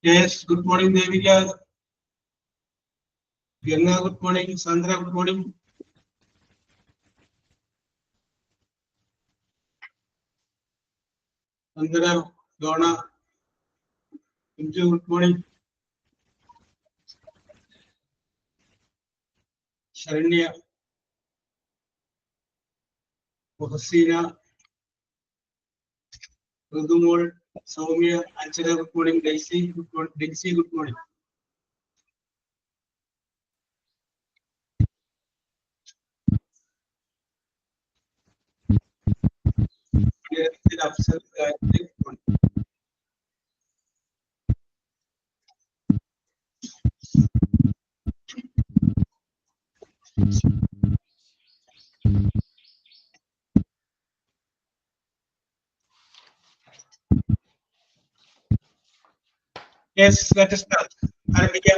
Yes, good morning, Devika. Ganga, good morning. Sandra, good morning. Sandra, Donna, Inju, good morning. Sharanya, Mohsina, Rudumol, Soumya, Anchana, good morning. Daisy, good morning. Daisy, good morning. Yes, let us start. Arambika.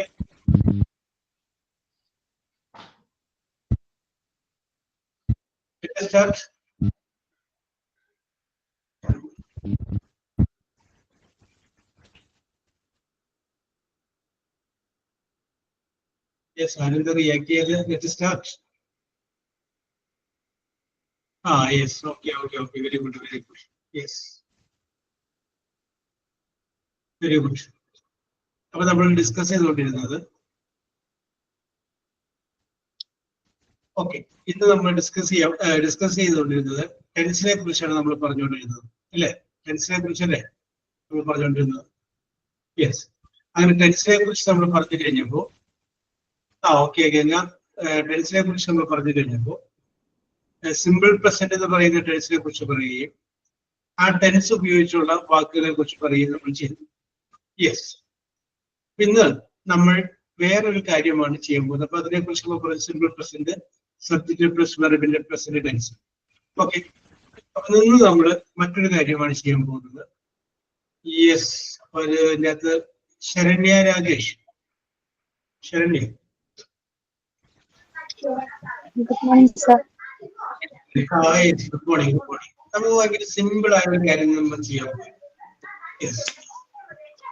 Let us start. Yes, Ananda react. Let us start. Ah, yes. Okay. Very good. Very good. Yes. Very good. അപ്പോൾ നമ്മൾ discuss ചെയ്തുകൊണ്ടിരുന്നത് okay ഇന്ന് നമ്മൾ discuss ചെയ്തുകൊണ്ടിരുന്നത് ടെൻസിനെ കുറിച്ചാണ് നമ്മൾ പറഞ്ഞുകൊണ്ടിരുന്നത് അല്ലേ? ടെൻസിനെ കുറിച്ചല്ലേ നമ്മൾ പറഞ്ഞുകൊണ്ടിരുന്നത്? യെസ്. അങ്ങനെ ടെൻസിനെ കുറിച്ച് നമ്മൾ പറഞ്ഞു കഴിഞ്ഞപ്പോൾ ഓക്കെ ഞാൻ ടെൻസിനെ കുറിച്ച് നമ്മൾ പറഞ്ഞു കഴിഞ്ഞപ്പോൾ സിമ്പിൾ പ്രസന്റ് എന്ന് പറയുന്ന ടെൻസിനെ കുറിച്ച് പറയുകയും ആ ടെൻസ് ഉപയോഗിച്ചുള്ള വാക്കുകളെ കുറിച്ച് പറയുകയും നമ്മൾ ചെയ്തു. യെസ്. ഇന്ന് നമ്മൾ വേറൊരു കാര്യമാണ് ചെയ്യാൻ പോകുന്നത്. അപ്പൊ അതിനെ കുറിച്ച് നമ്മൾ പറഞ്ഞു സിമ്പിൾ പ്രസന്റ്, സബ്ജക്റ്റ് പ്ലസ് വെർബിന്റെ പ്രസന്റ് ടെൻസ്. ഓക്കെ. അപ്പൊ നിന്ന് നമ്മൾ മറ്റൊരു കാര്യമാണ് ചെയ്യാൻ പോകുന്നത്. യെസ്. അപ്പൊ ഇതിനകത്ത് Saranya Rajesh. Saranya. Good morning sir. Good morning. നമുക്ക് ഭയങ്കര സിമ്പിൾ ആയ ഒരു കാര്യം നമ്മൾ ചെയ്യാൻ പോകും. യെസ്.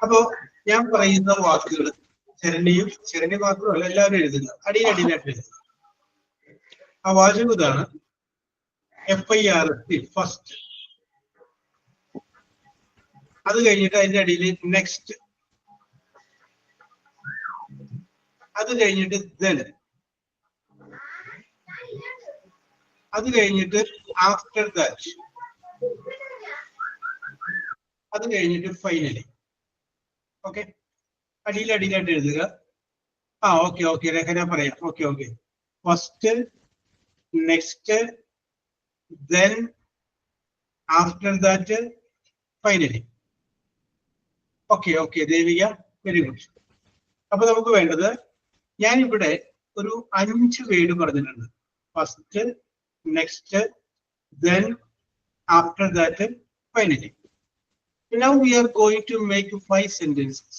അപ്പോ ഞാൻ പറയുന്ന വാക്കുകൾ ശരണ്യ മാത്രമല്ല എല്ലാവരും എഴുതുക, അടിയിലായിട്ട് എഴുതുക. ആ വാചകം ഇതാണ്: FIRST ഫസ്റ്റ്. അത് കഴിഞ്ഞിട്ട് അതിന്റെ അടിയിൽ നെക്സ്റ്റ്. അത് കഴിഞ്ഞിട്ട് then. അത് കഴിഞ്ഞിട്ട് ആഫ്റ്റർ ദാറ്റ്. അത് കഴിഞ്ഞിട്ട് ഫൈനലി. ഓക്കെ. അടിയിലായിട്ട് എഴുതുക. ഓക്കെ രഹന പറയാം. Okay. First, next, then, after that, finally. Okay Devika, very good. അപ്പൊ നമുക്ക് വേണ്ടത്, ഞാനിവിടെ ഒരു 5 വേർഡ് പറഞ്ഞിട്ടുണ്ട്. First, next, then, after that, finally. Now we are going to make 5 sentences.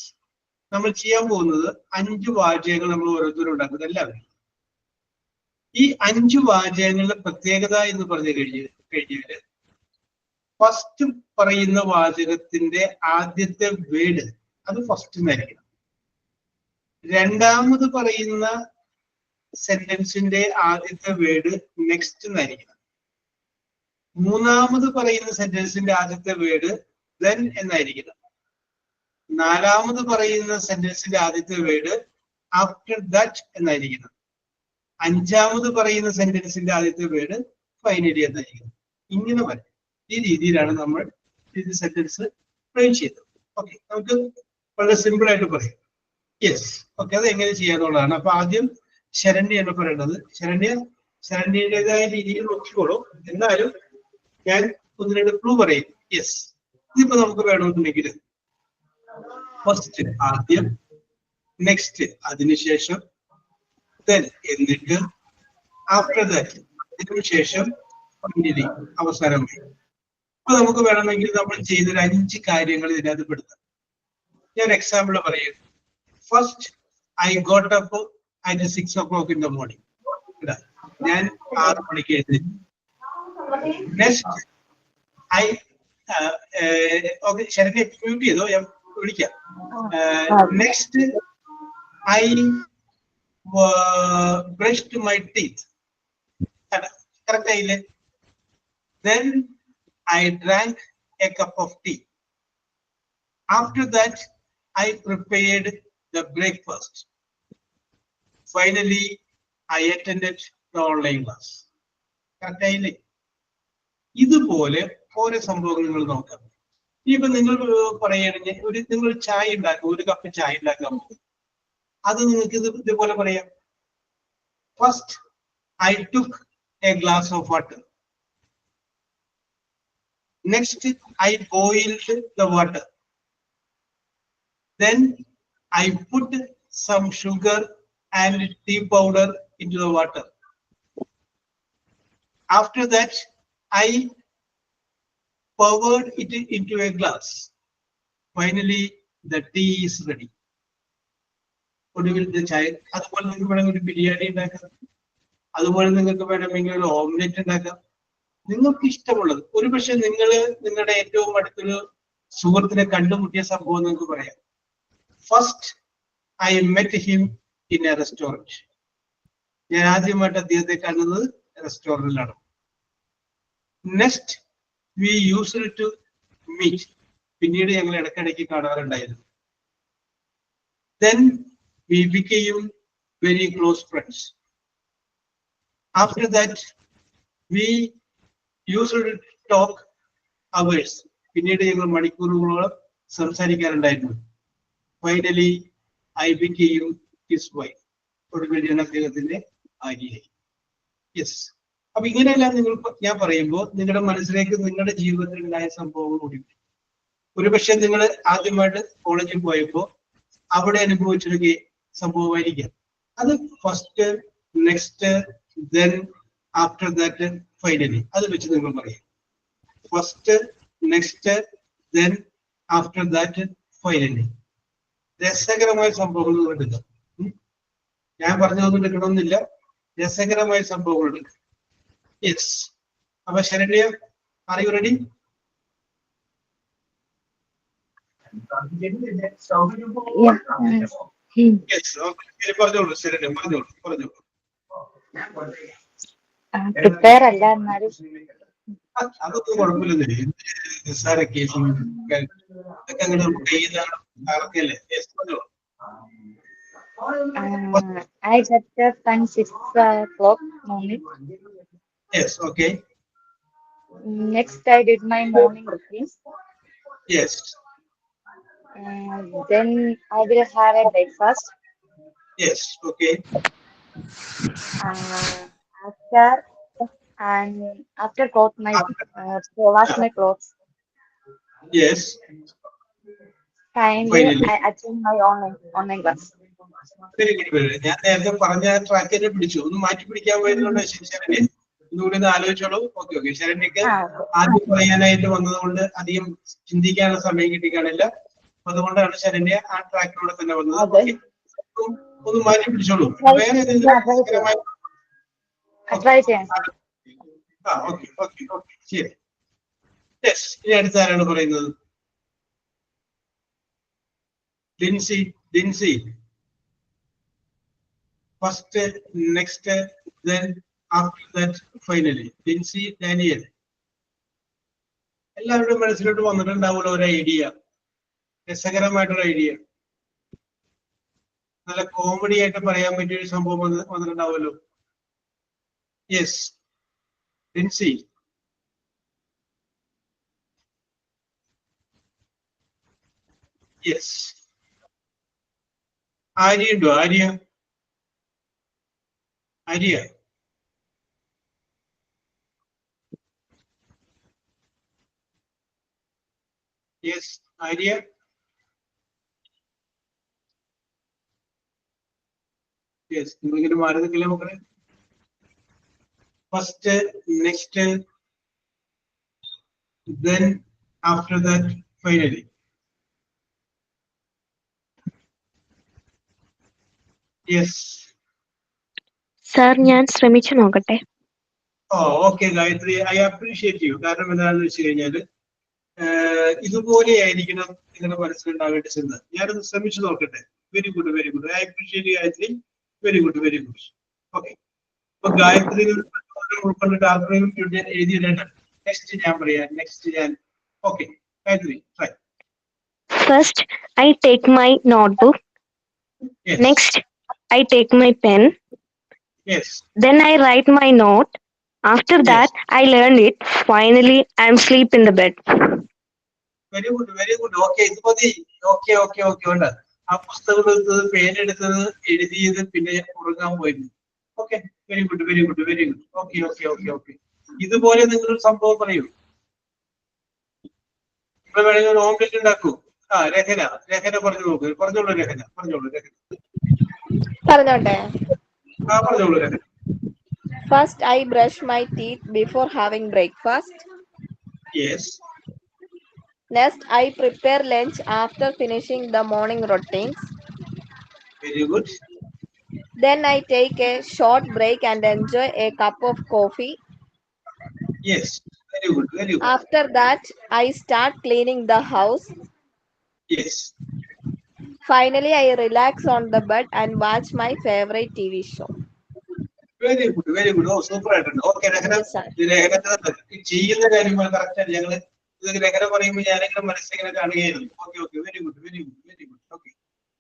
നമ്മൾ ചെയ്യാൻ പോകുന്നത് 5 വാചകങ്ങൾ നമ്മൾ ഓരോരുത്തരും ഉണ്ടാക്കുന്നത് എല്ലാവരും. ഈ 5 വാചകങ്ങളുടെ പ്രത്യേകത എന്ന് പറഞ്ഞു കഴിഞ്ഞാൽ ഫസ്റ്റ് പറയുന്ന വാചകത്തിന്റെ ആദ്യത്തെ വേർഡ് അത് ഫസ്റ്റ് എന്നായിരിക്കണം. രണ്ടാമത് പറയുന്ന സെന്റൻസിന്റെ ആദ്യത്തെ വേർഡ് നെക്സ്റ്റ് എന്നായിരിക്കണം. മൂന്നാമത് പറയുന്ന സെന്റൻസിന്റെ ആദ്യത്തെ വേർഡ് then എന്നായിരിക്കണം. നാലാമത് പറയുന്ന സെന്റൻസിന്റെ ആദ്യത്തെ വേർഡ് ആഫ്റ്റർ ദാറ്റ് എന്നായിരിക്കണം. അഞ്ചാമത് പറയുന്ന സെന്റൻസിന്റെ ആദ്യത്തെ വേർഡ് ഫൈനലി എന്നായിരിക്കണം. ഇങ്ങനെ വരും. ഈ രീതിയിലാണ് നമ്മൾ ഇത് സെന്റൻസ് ഫ്രെയിം ചെയ്തത്. ഓക്കെ, നമുക്ക് വളരെ സിമ്പിൾ ആയിട്ട് പറയാം. യെസ്. ഓക്കെ, അത് എങ്ങനെ ചെയ്യാന്നുള്ളതാണ്. അപ്പൊ ആദ്യം ശരണ്യാണ് പറയേണ്ടത്. ശരണ്യയുടേതായ രീതിയിൽ നോക്കിക്കോളൂ. എന്നാലും ഞാൻ 1-2 ക്ലൂ പറയും. യെസ്. ഇതിപ്പോ നമുക്ക് വേണമെന്നുണ്ടെങ്കിൽ ഫസ്റ്റ് ആദ്യം, നെക്സ്റ്റ് അതിനുശേഷം, then എന്നിട്ട്, ആഫ്റ്റർ ദാറ്റ് അതിനുശേഷം, ഫൈനലി അവസാനമായി. അപ്പൊ നമുക്ക് വേണമെങ്കിൽ നമ്മൾ ചെയ്തൊരു 5 കാര്യങ്ങൾ ഇതിനകത്ത് പെടുത്താം. ഞാൻ എക്സാമ്പിൾ പറയാം. First, I got up at 6 o'clock in the morning. ഞാൻ 6 മണിക്ക് എഴുന്നേറ്റു. നെക്സ്റ്റ്, ഓക്കെ ശരണ്യ മ്യൂട്ട് ചെയ്തോ? ഞാൻ വിളിക്കാം. Next I brushed my teeth. Correct ആയില്ലേ? Then I drank a cup of tea. After that, I prepared the breakfast. Finally, I attended the online class. Correct ആയില്ലേ? ഇതുപോലെ ഓരോ സംഭവങ്ങൾ നിങ്ങൾ നോക്കാം. ഇപ്പൊ നിങ്ങൾ പറയുകയാണെങ്കിൽ നിങ്ങൾ ചായ ഉണ്ടാക്കുക, ഒരു കപ്പ് ചായ ഉണ്ടാക്കാൻ പോകും. അത് നിങ്ങൾക്ക് ഇതുപോലെ പറയാം. First I took A glass of water. Next, I boiled the water. Then I put some sugar and tea powder into the water. After that, I poured it into a glass. Finally, the tea is ready. ഒടുവിലത്തെ ചായ. അതുപോലെ നിങ്ങൾക്ക് വേണമെങ്കിൽ ഒരു ബിരിയാണി ഉണ്ടാക്കാം, അതുപോലെ നിങ്ങൾക്ക് വേണമെങ്കിൽ ഒരു ഓംലെറ്റ് ഉണ്ടാക്കാം. നിങ്ങൾക്ക് ഇഷ്ടമുള്ളത്. ഒരുപക്ഷെ നിങ്ങളുടെ ഏറ്റവും അടുത്തൊരു സുഹൃത്തിനെ കണ്ടുമുട്ടിയ സംഭവം നിങ്ങൾക്ക് പറയാം. First I met him in a restaurant. ഞാൻ ആദ്യമായിട്ട് അദ്ദേഹത്തെ കാണുന്നത് റെസ്റ്റോറന്റിലാണ്. Next we used to meet. പിന്നീട് ഞങ്ങൾ ഇടയ്ക്കിടയ്ക്ക് കാണാറുണ്ടായിരുന്നു. Then we became very close friends. After that we used to talk hours. പിന്നീട് ഞങ്ങൾ മണിക്കൂറുകളോളം സംസാരിക്കാറുണ്ടായിരുന്നു. Finally I became his wife. ഒടുവിൽ ഞാൻ അദ്ദേഹത്തിന്റെ ഭാര്യയായി. യെസ്. അപ്പൊ ഇങ്ങനെയെല്ലാം ഞാൻ പറയുമ്പോൾ നിങ്ങളുടെ മനസ്സിലേക്ക് നിങ്ങളുടെ ജീവിതത്തിൽ ഉണ്ടായ സംഭവങ്ങൾ കൂടി. ഒരുപക്ഷെ നിങ്ങൾ ആദ്യമായിട്ട് കോളേജിൽ പോയപ്പോൾ അവിടെ അനുഭവിച്ചൊരു സംഭവമായിരിക്കാം. അത് first, next, then, after that, finally. അത് വെച്ച് നിങ്ങൾ പറയാം. First, next, then, after that, finally. രസകരമായ സംഭവങ്ങൾ എടുക്കാം. ഞാൻ പറഞ്ഞതൊന്നും എടുക്കണമെന്നില്ല. രസകരമായ സംഭവങ്ങൾ എടുക്കാം. യെസ്. അപ്പൊ ശരണ്യ, ആർ യു റെഡി? പറഞ്ഞോളൂ ശരണ്യ, പറഞ്ഞോളൂ. പ്രിപ്പയർ അല്ല, എന്നാലും അതൊന്നും കുഴപ്പമില്ലേ. നിസ്സാര case ആർക്കല്ലേ. I got up at 6 o'clock morning. Yes, okay. Next, I did my morning routine. Yes. Then I will have a breakfast. Yes, okay. After wash my clothes. Yes. Finally, I attend my online class. Very good. ഞാൻ നേരത്തെ പറഞ്ഞ ട്രാക്കിനെ പിടിച്ചു. ഒന്ന് മാറ്റി പിടിക്കാൻ പോയതുകൊണ്ട് ശരണ്യ ഒന്നുകൂടി ആലോചിച്ചോളൂ. Okay. ശരണ്യക്ക് ആദ്യം പറയാനായിട്ട് വന്നതുകൊണ്ട് അധികം ചിന്തിക്കാനുള്ള സമയം കിട്ടിക്കാണില്ല. അതുകൊണ്ടാണ് ശരണ്യ ആ ട്രാക്കിലൂടെ തന്നെ വന്നത്. ഒന്ന് മാറ്റി പിടിച്ചോളൂ. വേറെ ശരി. യെസ്. ഇനി അടുത്ത ആരാണ് പറയുന്നത്? Lincy. First, next, then, after that, finally. Lincy, Daniel. എല്ലാവരുടെയും മനസ്സിലോട്ട് വന്നിട്ടുണ്ടാവുമല്ലോ ഒരു ഐഡിയ. രസകരമായിട്ടൊരു ഐഡിയ. നല്ല കോമഡി ആയിട്ട് പറയാൻ പറ്റിയ ഒരു സംഭവം വന്നിട്ടുണ്ടാവുമല്ലോ. യെസ്. ലിൻസി. യെസ്. ആര്യ ഉണ്ടോ? ആര്യ. യെസ്. ആര്യ. യെസ്. നിങ്ങളിങ്ങനെ മാറി നിൽക്കില്ല മക്കളെ. First, next, then, after that, finally. Yes. Sir, ഞാൻ ശ്രമിച്ചു നോക്കട്ടെ. Okay Gayathri, I appreciate you. കാരണം എന്താണെന്ന് വെച്ച് കഴിഞ്ഞാല് ഇതുപോലെയായിരിക്കണം നിങ്ങളുടെ മനസ്സിലുണ്ടാവേണ്ട ചിന്ത. ഞാനൊന്ന് ശ്രമിച്ചു നോക്കട്ടെ. Very good, very good. I appreciate Gayathri. Very good, very good. Okay. അപ്പൊ ഗായത്രി ഉൾക്കൊണ്ടിട്ട് ആർക്കെങ്കിലും എഴുതിയിട്ടുണ്ട്. നെക്സ്റ്റ് ഞാൻ പറയാം. നെക്സ്റ്റ് ഞാൻ. Okay Gayathri, try. First, I take my notebook. Yes. Next, I take my pen. Yes. Then I write my note. After that, I learn it. Finally, I'm asleep in the bed. Very good, very good. Okay, ഇത് മതി. Okay okay okay ഉണ്ട്. ആ പുസ്തകം എടുത്തത്, പേനെടുത്തത്, എഴുതിയത്, പിന്നെ ഉറങ്ങാൻ പോയിരുന്നു. Okay, very good, very good, very good. Okay okay okay okay. ഇതുപോലെ നിങ്ങളൊരു സംഭവം പറയൂ. നിങ്ങൾ വേണമെങ്കിൽ ഒരു ഓംലെറ്റ് ഉണ്ടാക്കൂ. ആ രഹന, രഹന പറഞ്ഞു നോക്ക്. പറഞ്ഞോളൂ രഹന, പറഞ്ഞോളൂ രഹന. പറഞ്ഞോട്ടെ. പറഞ്ഞോളൂ Rahana. First, I brush my teeth before having breakfast. Yes. Next, I prepare lunch after finishing the morning routines. Very good. Then I take a short break and enjoy a cup of coffee. Yes. Very good, very good. After that, I start cleaning the house. Yes. Finally, I relax on the bed and watch my favorite TV show. Very good, very good. ഓ super ആയിട്ടുണ്ട്. Okay Rehana, ചെയ്യുന്ന കാര്യങ്ങൾ correct ആണ്. ഞങ്ങള് ഇത് രഹന പറയുമ്പോൾ ഞാനിങ്ങനെ മനസ്സിങ്ങനെ കാണുകയായിരുന്നു. Okay okay, very good, very good, very good. Okay,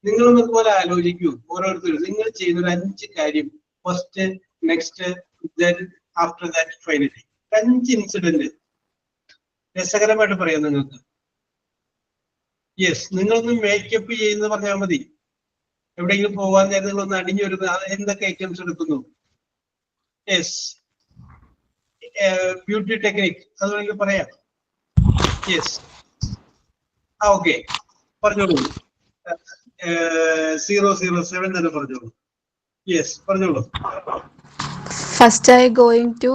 നിങ്ങളൊന്നും ഇതുപോലെ ആലോചിക്കൂ. ഓരോരുത്തരും നിങ്ങൾ ചെയ്യുന്ന 5 കാര്യം. First, next, then after that, finally. 5 incident രസകരമായിട്ട് പറയാം നിങ്ങൾക്ക്. യെസ്, നിങ്ങളൊന്ന് മേക്കപ്പ് ചെയ്യുന്ന പറഞ്ഞാൽ മതി. എവിടെയെങ്കിലും പോകാൻ നേരം നിങ്ങളൊന്ന് അടിഞ്ഞൊരുന്ന് എന്തൊക്കെ ഐറ്റംസ് എടുക്കുന്നു. യെസ്, ബ്യൂട്ടി ടെക്നിക് അത് വേണമെങ്കിൽ പറയാം. യെസ്, ഓക്കെ, പറഞ്ഞോളൂ. 007 തന്നെ പറഞ്ഞോളൂ. യെസ്, പറഞ്ഞോളൂ. First, I going to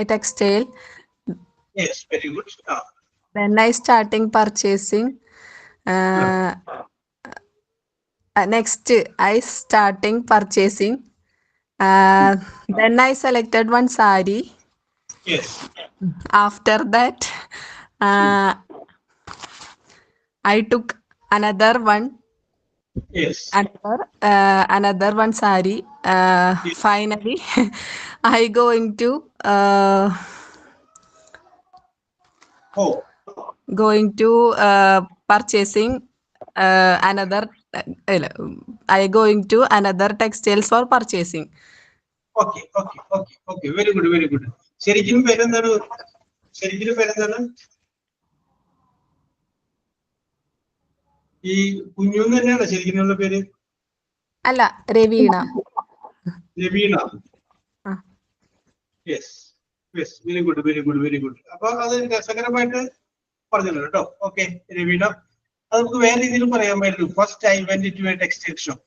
a textile. Yes, very good. Then I starting purchasing. Next, I starting purchasing. Then I selected one sari. Yes. After that, I took another one. Yes. Another one sari. Finally, I going to purchasing another. I going to another textiles for purchasing. Okay, okay, okay, okay. Very good, very good. ശരിക്കും പേരെന്താണ്? ശരിക്കും പേരെന്താണ്? ഈ കുഞ്ഞു തന്നെയാണോ ശരിക്കുള്ള പേര്? അല്ല, Raveena. Raveena. Yes, yes, very good, very good, very good. അപ്പൊ അത് രസകരമായിട്ട് പറഞ്ഞല്ലോ കേട്ടോ. ഓക്കെ രവീണ, അത് നമുക്ക് വേറെ രീതിയിലും പറയാൻ പറ്റും. First I went to a textile shop.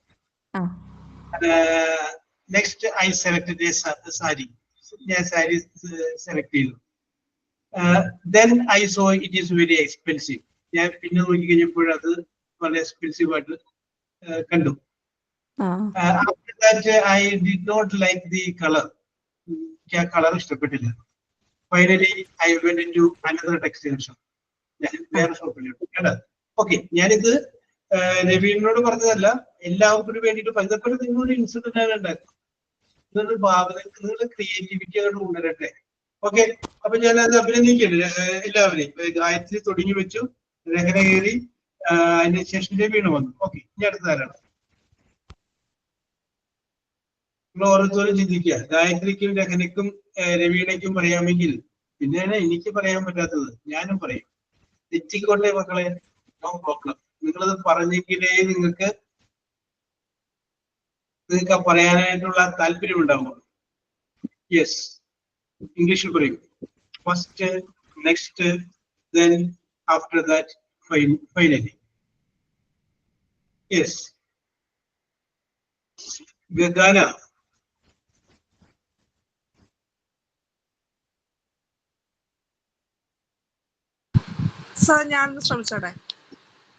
Next I selected a sari. ഞാൻ സാരി സെലക്ട് ചെയ്തു. Then I saw it is very expensive. ഞാൻ പിന്നെ നോക്കി കഴിഞ്ഞപ്പോൾ അത് വളരെ എക്സ്പെൻസീവ് ആയിട്ട് കണ്ടു. After that I did not like the colour. എനിക്ക് ആ കളർ ഇഷ്ടപ്പെട്ടില്ല. Finally I went to another textile shop. ഞാൻ വേറെ ഷോപ്പിലോട്ട് കേട്ടോ. ഓക്കെ, ഞാനിത് രവീണിനോട് പറഞ്ഞതല്ല, എല്ലാവർക്കും വേണ്ടിയിട്ട് പലപ്പോഴും നിങ്ങളൊരു ഇൻസിഡന്റ് ആണ് ഉണ്ടാക്കുന്നത്. നിങ്ങളുടെ ഭാവന, നിങ്ങളുടെ ക്രിയേറ്റിവിറ്റി അങ്ങോട്ട് കൊണ്ടുവരട്ടെ. ഓക്കെ, അപ്പൊ ഞാൻ അത് അഭിനന്ദിക്കല്ലേ എല്ലാവരെയും. ഗായത്രി തുടങ്ങി വെച്ചു, രഹന കയറി, അതിനുശേഷം രവീണ വന്നു. ഓക്കെ, ഇനി അടുത്തതാരാണ്? നിങ്ങൾ ഓരോരുത്തരും ചിന്തിക്കുക. ഗായത്രിക്കും രഹനയ്ക്കും രവീണയ്ക്കും പറയാമെങ്കിൽ പിന്നെയാണ് എനിക്ക് പറയാൻ പറ്റാത്തത്. ഞാനും പറയും. തെറ്റിക്കോട്ടെ മക്കളെ, നോ പ്രോബ്ലം. നിങ്ങളത് പറഞ്ഞെങ്കിലേ നിങ്ങൾക്ക് പറയാനായിട്ടുള്ള താല്പര്യം ഉണ്ടാവുള്ളൂ. യെസ്, ഇംഗ്ലീഷിൽ പറയും. First, next, then after that, finally. Yes, Gagana. Sir ഞാൻ ശ്രമിച്ചോട്ടെ.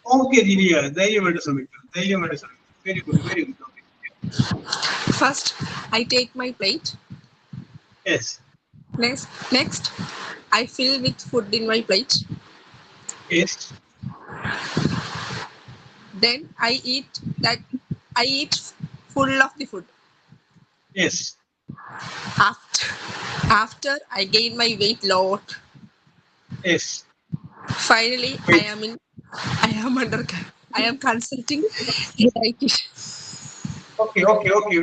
ഓക്കെ ദിലിയ, ധൈര്യമായിട്ട് ശ്രമിക്കാം, ധൈര്യമായിട്ട് ശ്രമിക്കാം. Very good, very good. First, I take my plate. Yes. Next, I fill with food in my plate. Yes. Then I eat full of the food. Yes. After I gain my weight lot. Yes. Finally, Wait. I am consulting the dietitian. Okay.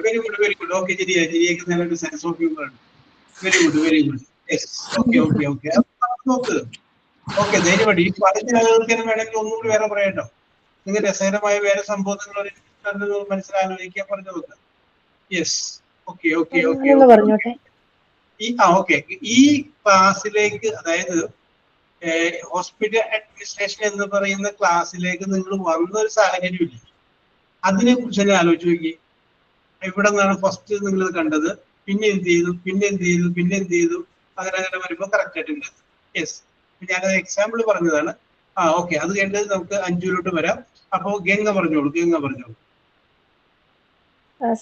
Very good. Okay, ജിരിയൊക്കെ നല്ലൊരു sense of humour ആണ്. Very good. Yes. Okay. നോക്ക്. Okay, ധൈര്യമായിട്ട് ഈ പറഞ്ഞ ആളുകൾക്ക് തന്നെ വേണമെങ്കിൽ ഒന്നുകൂടി വേറെ പറയട്ടോ. നിങ്ങൾ രസകരമായ വേറെ സംഭവങ്ങൾ മനസ്സിലാലോചിക്കാൻ പറഞ്ഞു നോക്കുക. യെസ്. ഓക്കെ. ഞാനൊന്ന് പറഞ്ഞോട്ടെ. ഓക്കെ, ഈ ക്ലാസ്സിലേക്ക്, അതായത് ഹോസ്പിറ്റൽ അഡ്മിനിസ്ട്രേഷൻ എന്ന് പറയുന്ന ക്ലാസ്സിലേക്ക് നിങ്ങൾ വന്നൊരു സാഹചര്യമില്ല. അതിനെ കുറിച്ച് തന്നെ ആലോചിച്ച് നോക്കി. ഇവിടെ നിന്നാണ് ഫസ്റ്റ് നിങ്ങൾ കണ്ടത്, പിന്നെ എന്ത് ചെയ്തു, അങ്ങനെ വരുമ്പോൾ കറക്റ്റ് ആയിട്ടുണ്ട്. യെസ്, ഞാനത് എക്സാമ്പിൾ പറഞ്ഞതാണ്. ഓക്കെ, അത് കഴിഞ്ഞ് നമുക്ക് അഞ്ചിലോട്ട് വരാം. അപ്പോ ഗംഗ പറഞ്ഞോളൂ.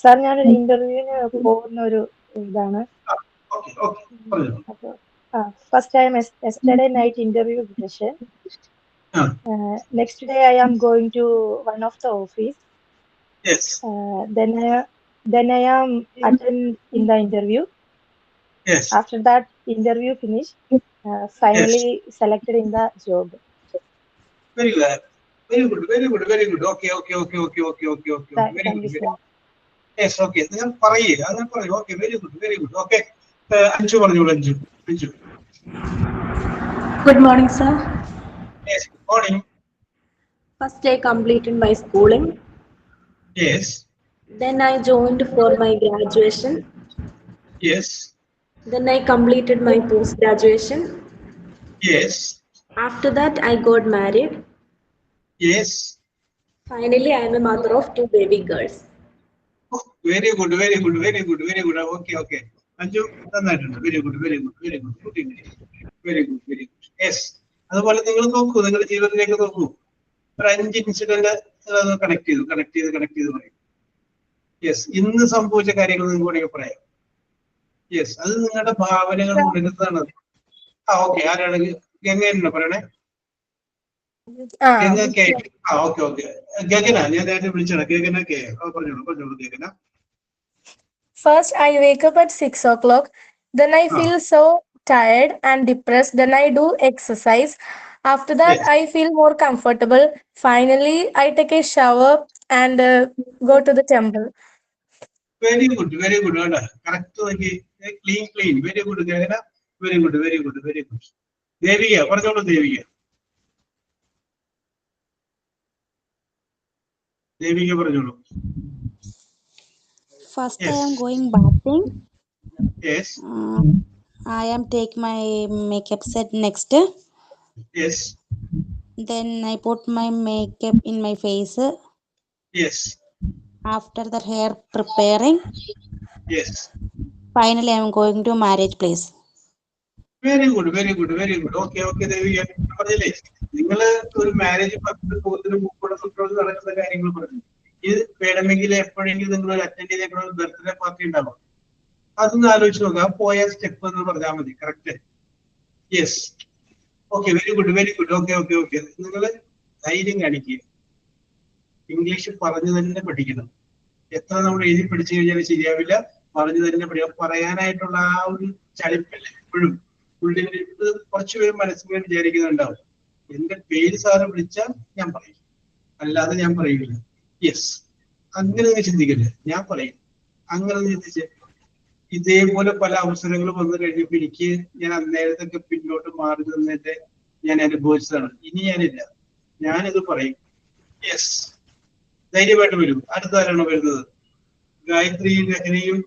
സാർ, ഞാനൊരു ഇന്റർവ്യൂവിന് പോകുന്ന ഒരു ഇതാണ്. ഓക്കെ, പറഞ്ഞോളൂ. അപ്പൊ first time yesterday night interview session. Next day I am going to one of the office. Yes. Then I am attend in the interview. Yes. After that interview finished, finally selected in the job. Very good. Okay. Thank you, sir. Yes, okay. Then പറയൂ. Okay, very good. Okay. അഞ്ചു പറഞ്ഞോളൂ. അഞ്ചു. Good morning, sir. Yes, good morning. First, I completed my schooling. Yes. Then I joined for my graduation. Yes. Then I completed my post-graduation. Yes. After that, I got married. Yes. Finally, I am a mother of 2 baby girls. Oh, very good. Okay. അഞ്ചു നന്നായിട്ടുണ്ട്. Very good. Yes. അതുപോലെ നിങ്ങൾ നോക്കൂ, നിങ്ങളുടെ ജീവിതത്തിലേക്ക് നോക്കൂ. ഒരു 5 incident connect ചെയ്ത് പറയും. യെസ്, ഇന്ന് സംഭവിച്ച കാര്യങ്ങൾ നിങ്ങൾക്ക് വേണമെങ്കിൽ പറയാം. യെസ്, അത് നിങ്ങളുടെ ഭാവനകൾ ഉണരുന്നതാണ്. ഓക്കെ, ആരാണ്? ഗംഗ പറയണേ. ഓക്കെ. ഗഗന, ഞാൻ നേരത്തെ വിളിച്ചാണ്. ഗഗന കെ. പറഞ്ഞോളൂ ഗഗന. First, I wake up at 6 o'clock. Then I feel so tired and depressed. Then I do exercise. After that, I feel more comfortable. Finally, I take a shower and go to the temple. Very good. Correct. Clean. Very good, Gagana. Very good. Deviya, പറഞ്ഞോളൂ ദേവിക. പറഞ്ഞോളൂ. First, I am going bathing. Yes. I am take my makeup set next. Yes. Then I put my makeup in my face. Yes. After that, hair preparing. Yes. Finally, I am going to marriage place. Very good. Okay, Devika. പറഞ്ഞില്ലേ, നിങ്ങള് ഒരു marriage പോകുന്നതിന് മുമ്പ് നടക്കുന്ന കാര്യങ്ങൾ പറഞ്ഞു. ഇത് വേണമെങ്കിൽ എപ്പോഴെങ്കിലും നിങ്ങൾ ഒരു അറ്റൻഡ് ചെയ്തേക്കുന്ന ബർത്ത്ഡേ പാർട്ടി ഉണ്ടാവും. അതൊന്ന് ആലോചിച്ച് നോക്കാം. പോയ സ്റ്റെപ്പ് എന്ന് പറഞ്ഞാൽ മതി. Correct. Yes. Okay, very good. Okay. നിങ്ങള് ധൈര്യം കാണിക്കുക. ഇംഗ്ലീഷ് പറഞ്ഞു തന്നെ പഠിക്കണം. എത്ര നമ്മൾ എഴുതി പഠിച്ചു കഴിഞ്ഞാൽ ശരിയാവില്ല. പറഞ്ഞു തന്നെ പഠിക്കണം. പറയാനായിട്ടുള്ള ആ ഒരു ചളിപ്പല്ലേ എപ്പോഴും ഉള്ളിൽ. കുറച്ചുപേര് മനസ്സിൽ വിചാരിക്കുന്നുണ്ടാവും, എന്റെ പേര് സാറ് വിളിച്ചാൽ ഞാൻ പറയും, അല്ലാതെ ഞാൻ പറയില്ല. യെസ്, അങ്ങനെ നിങ്ങൾ ചിന്തിക്കല്ലേ. ഞാൻ പറയും. അങ്ങനെ ചിന്തിച്ച് ഇതേപോലെ പല അവസരങ്ങളും വന്നു കഴിഞ്ഞപ്പോൾ എനിക്ക് ഞാൻ അന്നേരത്തൊക്കെ പിന്നോട്ട് മാറി നിന്നിട്ട് ഞാൻ അനുഭവിച്ചതാണ്. ഇനി ഞാനിത് പറയും. യെസ്, ധൈര്യമായിട്ട് വരും. അടുത്താരാണ് വരുന്നത്? ഗായത്രിയും രഹനയും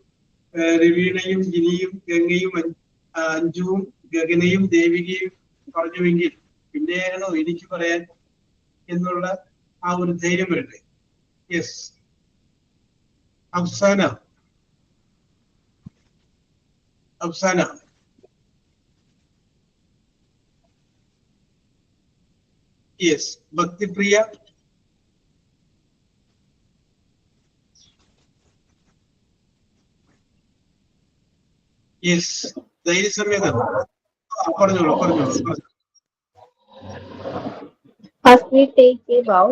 രവീണയും ജിനിയും ഗംഗയും അഞ്ജുവും ഗഗനയും ദേവികയും പറഞ്ഞുവെങ്കിൽ പിന്നെയാണോ എനിക്ക് പറയാൻ എന്നുള്ള ആ ഒരു ധൈര്യം വരട്ടെ. യെസ്, അഫ്സാന. യെസ്, ഭക്തിപ്രിയ. യെസ്, ധൈര്യസമേതം പറഞ്ഞോളൂ. First we take a bowl.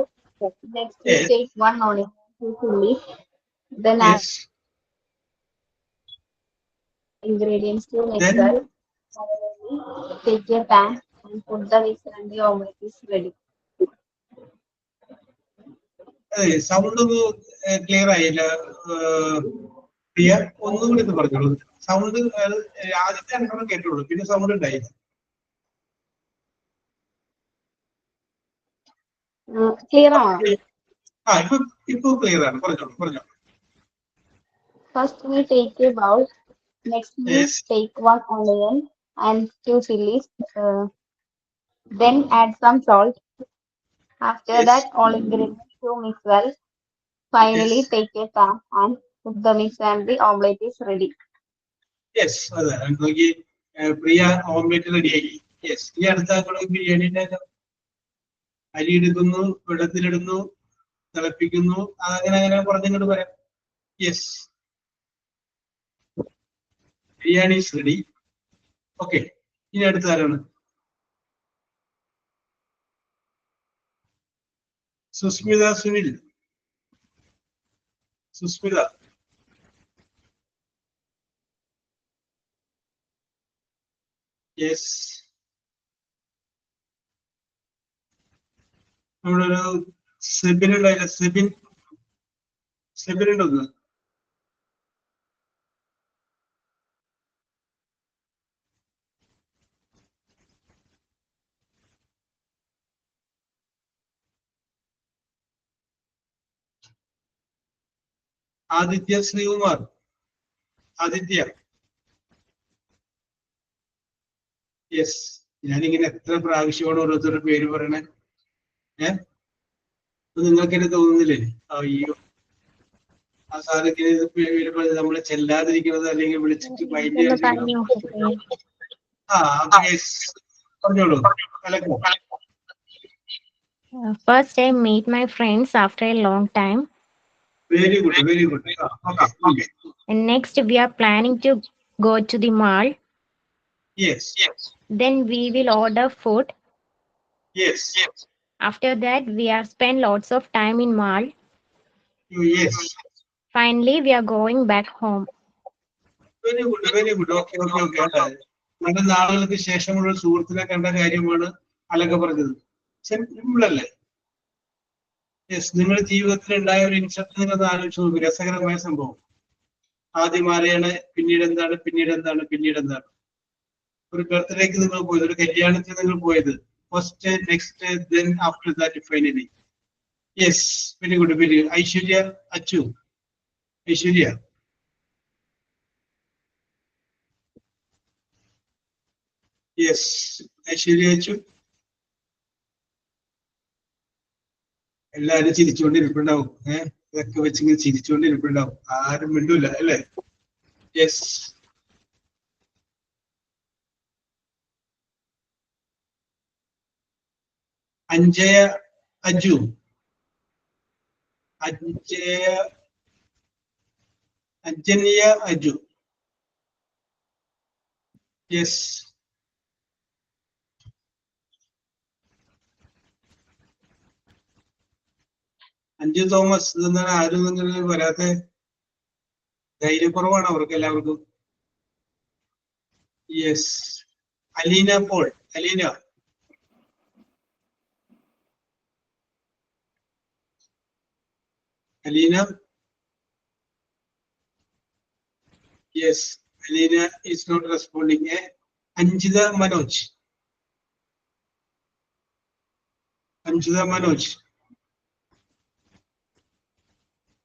Next we Yes. take one onion, 2 chilies. Then add Yes. ingredients to mix Then well. Finally, take a pan and put the mixture and the omelette is ready. Sound ഒന്ന് clear ആയില്ല പ്രിയ, ഒന്നുകൂടി ഒന്ന് പറഞ്ഞോളൂ. Sound ആദ്യത്തെ രണ്ടെണ്ണം കേട്ടുള്ളൂ, പിന്നെ sound ഉണ്ടായില്ല. Clear ആണോ? ഇപ്പൊ ക്ലിയർ ആണ്, പറഞ്ഞോളൂ. First we take a bowl. Next we Yes. take one onion and 2 chilies. Then add some salt. After Yes. that, all ingredients to mix well. Finally, Yes. take a pan and put the mix and the omelette is ready. Yes, അതെ നോക്കി പ്രിയ omelette റെഡിയാക്കി. Yes, ഈ അടുത്ത ബിരിയാണിന്റെ അരി എടുക്കുന്നു, വെള്ളത്തിലിടുന്നു, തിളപ്പിക്കുന്നു, അങ്ങനെ പറഞ്ഞിങ്ങോട്ട് പറയാം. Yes, biryani is ready. Okay, ഇനി അടുത്ത ആരാണ്? സുസ്മിത സുനിൽ. സുസ്മിത. യെസ്, നമ്മുടെ ഒരു സെബിൻ ഉണ്ടായില്ല, സെബിൻ ഉണ്ടോ? ആദിത്യ ശ്രീകുമാർ. ആദിത്യ. യെസ്, ഞാനിങ്ങനെ എത്ര പ്രാവശ്യമാണ് ഓരോരുത്തരുടെ പേര് പറയണേ. നിങ്ങൾക്ക് എന്നെ തോന്നുന്നില്ലേ? അയ്യോ, ആ സാധനത്തിന് പേര് നമ്മളെ ചെല്ലാതിരിക്കുന്നത് അല്ലെങ്കിൽ വിളിച്ചിട്ട് മൈൻഡ് പറഞ്ഞോളൂ. First, I meet my friends after a long time. Very good. Okay. And next, we are planning to go to the mall. Yes. Then we will order food. Yes. After that, we are spend lots of time in mall. Yes. Finally, we are going back home. Very good. Okay. നമ്മുടെ നാളുകൾക്ക് ശേഷമുള്ള സുഹൃത്തിനെ കണ്ട കാര്യമാണ് അലക പറഞ്ഞത്. Simple അല്ലേ? Yes, നിങ്ങളുടെ ജീവിതത്തിൽ ഉണ്ടായ ഒരു ഇൻസിഡന്റ് നിങ്ങൾ ആലോചിച്ച് നോക്കൂ. രസകരമായ സംഭവം. ആദ്യം ആരെയാണ്, പിന്നീട് എന്താണ്? ഒരു ബർത്ത്ഡേക്ക് നിങ്ങൾ പോയത്, ഒരു കല്യാണത്തിന് നിങ്ങൾ പോയത്. First, next, then after that finally. Yes, very good. Aishwarya Achu. Aishwarya. Yes, Aishwarya Achu. എല്ലാരും ചിരിച്ചുകൊണ്ടിരിപ്പുണ്ടാവും. ഇതൊക്കെ വെച്ചിങ്ങനെ ചിരിച്ചുകൊണ്ടിരിപ്പുണ്ടാവും. ആരും മിണ്ടൂല അല്ലേ? യെസ്. അഞ്ജയ അജു. അഞ്ജനിയ അജു. യെസ്. അഞ്ജു തോമസ്. ഇതെന്താണ് ആരും നിങ്ങൾ വരാത്ത? ധൈര്യക്കുറവാണ് അവർക്ക് എല്ലാവർക്കും. Yes. Alina Paul. Alina. Yes, Alina is not responding. Anjita Manoj.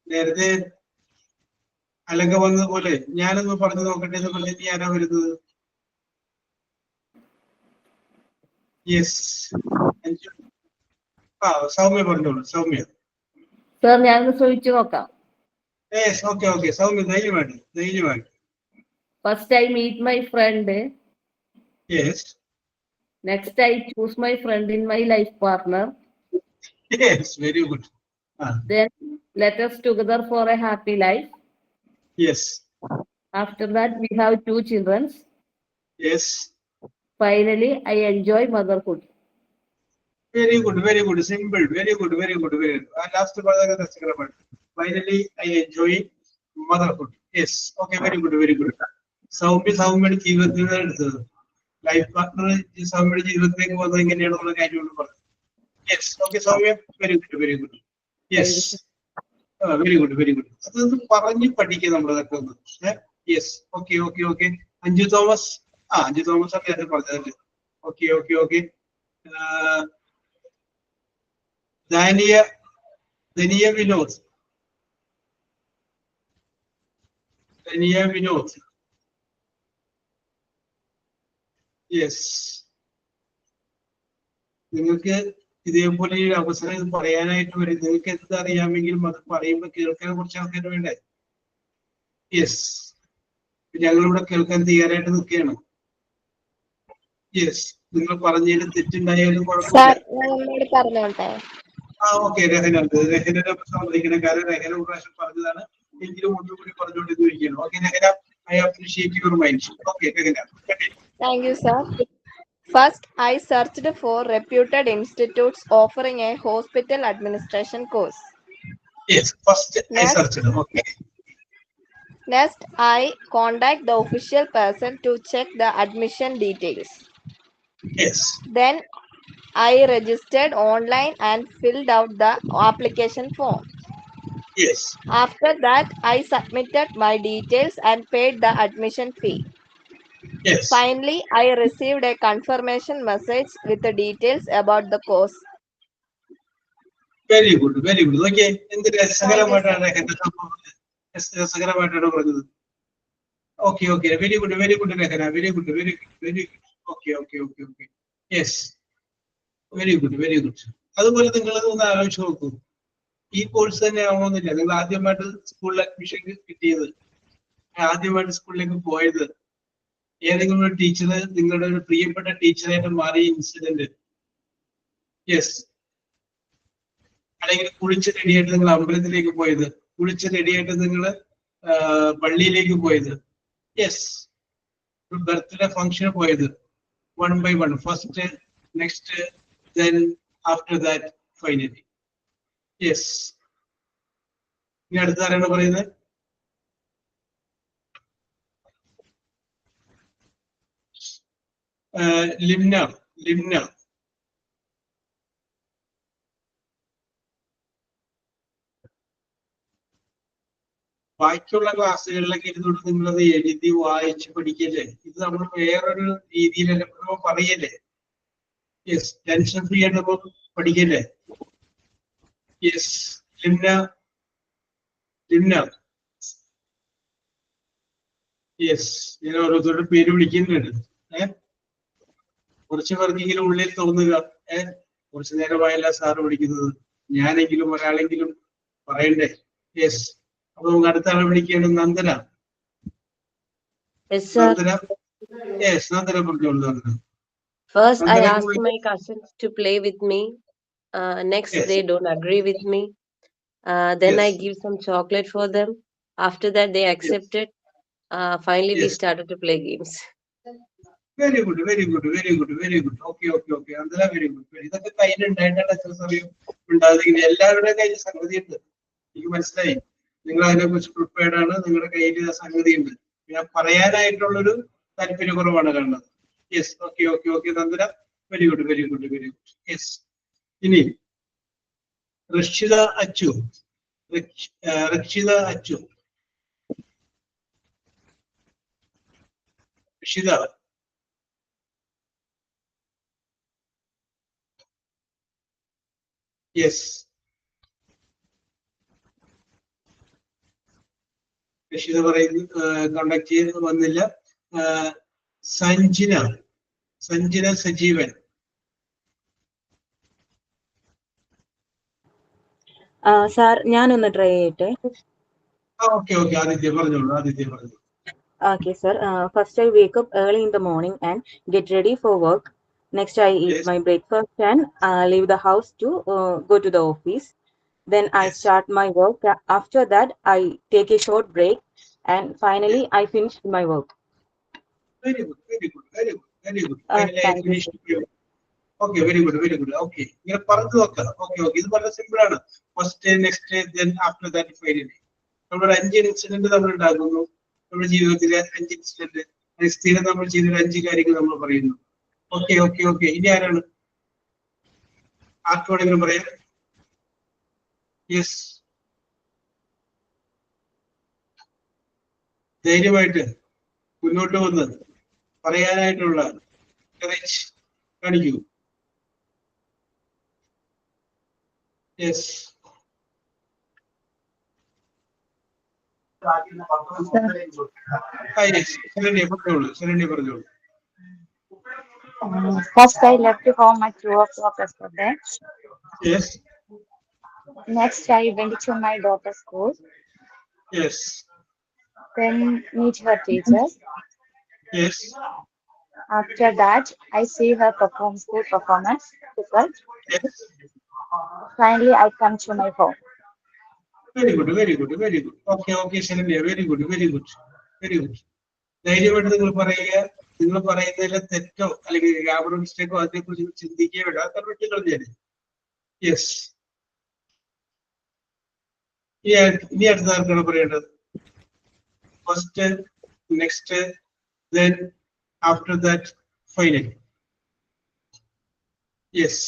നേരത്തെ അലങ്ക വന്നതുപോലെ ഞാനൊന്ന് പറഞ്ഞു നോക്കട്ടെ എന്ന് പറഞ്ഞിട്ട് ആരാ വരുന്നത്? യെസ്, സൗമ്യ പറഞ്ഞോളൂ. സൗമ്യ. സർ, ഞാനൊന്ന് ശ്രമിച്ചു നോക്കാം. ഓക്കെ. സൗമ്യ ധൈര്യമായിട്ട്. First I meet my friend. Yes. Next I choose my friend in my life partner. Yes, very good. Then let us together for a happy life. Yes. After that, we have 2 children. Yes. Finally, I enjoy motherhood. Very good, very good. Simple. Very good, very good, very good. Last part. Finally, I enjoy motherhood. Yes. Okay, very good, very good. സൗമ്യയുടെ ജീവിതത്തിൽ നിന്ന് എടുത്തത് life partner സൗമ്യയുടെ ജീവിതത്തിലേക്ക് പോകുന്നത് എങ്ങനെയാണെന്നുള്ള കാര്യമാണ് പറഞ്ഞത്. Yes. Okay Soumya, very good, very good. Yes, very good, very good. അതൊന്ന് പറഞ്ഞ് പഠിക്കുക നമ്മളതൊക്കെ ഒന്ന്. Yes. Okay, okay, okay. Anju Thomas. Anju Thomas ഒക്കെ അത് പറഞ്ഞതല്ലേ. Okay, okay, okay. Dhaniya Vinod. Yes. നിങ്ങൾക്ക് ഇതേപോലെ ഒരു അവസരം ഇത് പറയാനായിട്ട് വരും. നിങ്ങൾക്ക് എന്ത് അറിയാമെങ്കിലും അത് പറയുമ്പോൾ കേൾക്കാൻ കുറച്ച് ആൾക്കാർ വേണ്ടേ? യെസ്. ഞങ്ങളിവിടെ കേൾക്കാൻ തയ്യാറായിട്ട് നിൽക്കുകയാണ്. യെസ്. നിങ്ങൾ പറഞ്ഞതിൽ തെറ്റുണ്ടായാലും കുഴപ്പമില്ല. പറഞ്ഞോട്ടെ. ഓക്കെ. രഹന സമ്മതിക്കണം. കാരണം രഹന ഒരു പ്രാവശ്യം പറഞ്ഞതാണ്, എങ്കിലും ഒന്നുകൂടി പറഞ്ഞുകൊണ്ടിരിക്കുകയാണ്. Okay Rahana, I appreciate your mind. Okay Rahana. Thank you, sir. First, I searched for reputed institutes offering a hospital administration course. Yes, first I searched. Okay. Next, I contact the official person to check the admission details. Yes. Then, I registered online and filled out the application form. Yes. After that, I submitted my details and paid the admission fee. Yes. Finally, I received a confirmation message with the details about the course. Very good, very good. Okay. എന്ത് രസകരമായിട്ടാണ് രസകരമായിട്ടാണ് പറഞ്ഞത്. Okay, okay. Very good, very good Rahana. Very good, very good, very good. Okay, okay, okay, okay. Yes. Very good, very good. അതുപോലെ നിങ്ങൾ ഒന്ന് ആലോചിച്ച് നോക്കൂ. ഈ കോഴ്സ് തന്നെ ആവണമെന്നില്ല. നിങ്ങൾ ആദ്യമായിട്ട് സ്കൂളിൽ അഡ്മിഷൻ കിട്ടിയത്, ആദ്യമായിട്ട് സ്കൂളിലേക്ക് പോയത്, ഏതെങ്കിലും ഒരു ടീച്ചർ നിങ്ങളുടെ ഒരു പ്രിയപ്പെട്ട ടീച്ചറായിട്ട് മാറിയ ഇൻസിഡന്റ്. യെസ്. അല്ലെങ്കിൽ കുളിച്ച് റെഡിയായിട്ട് നിങ്ങൾ അമ്പലത്തിലേക്ക് പോയത്, കുളിച്ച് റെഡിയായിട്ട് നിങ്ങൾ പള്ളിയിലേക്ക് പോയത്. യെസ്. ബർത്ത്ഡേ ഫംഗ്ഷന് പോയത്. 1 by 1. First, next, then after that finally. Yes. ഇനി അടുത്ത ആരാണ് പറയുന്നത്? ലിംന. ബാക്കിയുള്ള ക്ലാസ്സുകളിലൊക്കെ ഇരുന്നിട്ട് നിങ്ങളത് എഴുതി വായിച്ച് പഠിക്കല്ലേ. ഇത് നമ്മൾ വേറൊരു രീതിയിലല്ലേ പറയല്ലേ. യെസ്. ടെൻഷൻ ഫ്രീ ആയിട്ട് നമ്മൾ പഠിക്കല്ലേ. യെസ്. ലിംന. യെസ്. ഞാൻ ഓരോരുത്തരുടെ പേര് വിളിക്കുന്നുണ്ട്. കുറച്ചു പേർക്കെങ്കിലും ഉള്ളിൽ തോന്നുക, കുറച്ചു നേരമായല്ല സാറ് വിളിക്കുന്നത്, ഞാനെങ്കിലും ഒരാളെങ്കിലും പറയണ്ടേ. യെസ്. അപ്പൊ നമുക്ക് അടുത്ത ആളെ വിളിക്കുകയാണ്. നന്ദന. Yes, Nandana പറഞ്ഞോളൂ. First, I asked my cousins to play with me. Next, they don't agree with me. Then I give some chocolate for them. After that, they accepted. Finally, we started to play games. Very good, very good, very good, very good. Okay. Nandana, very good. ഇതൊക്കെ കയ്യിലുണ്ടായിട്ടാണ് എത്ര സമയം ഉണ്ടാകുന്നത്. എല്ലാവരുടെയും കയ്യിൽ സംഗതി ഉണ്ട്. എനിക്ക് മനസ്സിലായി. നിങ്ങൾ അതിനെ കുറിച്ച് പ്രിപ്പയർഡ് ആണ്. നിങ്ങളുടെ കയ്യിൽ സംഗതി ഉണ്ട്. ഞാൻ പറയാനായിട്ടുള്ളൊരു താല്പര്യക്കുറവാണ് കാണുന്നത്. Yes. Okay Nandana. Very good, very good, very good. Yes. ഇനി റക്ഷിത അച്ചു. യെസ്. രക്ഷിത പറയുന്നു കോണ്ടാക്ട് ചെയ്ത് വന്നില്ല. സഞ്ജന സജീവൻ. സാർ ഞാനൊന്ന് ട്രൈ ചെയ്യട്ടെ. ഓക്കെ. ആദിത്യ പറഞ്ഞോളൂ. Okay, sir. First, I wake up early in the morning and get ready for work. Next, I eat my breakfast and leave the house to go to the office. Then I start my work. After that, I take a short break and finally, I finish my work. Very good, very good, very good, very good. Thank you, sir. Okay, very good, very good. Okay, ഇങ്ങനെ പറഞ്ഞു നോക്കാം. Okay, okay, ഇത് വളരെ simple ആണ്. First, next, then after that, finally. നമ്മുടെ 5 incident നമ്മൾ ഉണ്ടാക്കുന്നു. നമ്മുടെ ജീവിതത്തിലെ 5 ഇൻസിഡന്റ്, സ്ഥിരം നമ്മൾ ചെയ്ത 5 കാര്യങ്ങൾ നമ്മൾ പറയുന്നു. Okay, okay, okay. ഇനി ആരാണ്? ആർക്കോടെങ്കിലും പറയാം? യെസ്, ധൈര്യമായിട്ട് മുന്നോട്ട് വന്ന് പറയാനായിട്ടുള്ള കറേജ് കാണിക്കൂ. യെസ്, ശരണ്യ പറഞ്ഞോളൂ, ശരണ്യ പറഞ്ഞോളൂ. First, I left home at 2 o'clock yesterday. Yes, Next, I went to my daughter's school. yes, Then, meet her teacher. yes, After that, I see her perform school performance result. yes. Finally, I come to my home. Very good, very good, very good. Okay, okay, Saranya, very good, very good, very good. ധൈര്യമായിട്ട് നിങ്ങൾ പറയുക. നിങ്ങൾ പറയുന്നതിലെ തെറ്റോ അല്ലെങ്കിൽ grammar മിസ്റ്റേക്കോ അതിനെക്കുറിച്ച് ചിന്തിക്കുകയോ വേണ്ട. അത് വിട്ട് കളഞ്ഞേര്. യെസ്. ഇനി അടുത്ത ആർക്കാണ് പറയേണ്ടത്? First, next, then after that, final. Yes.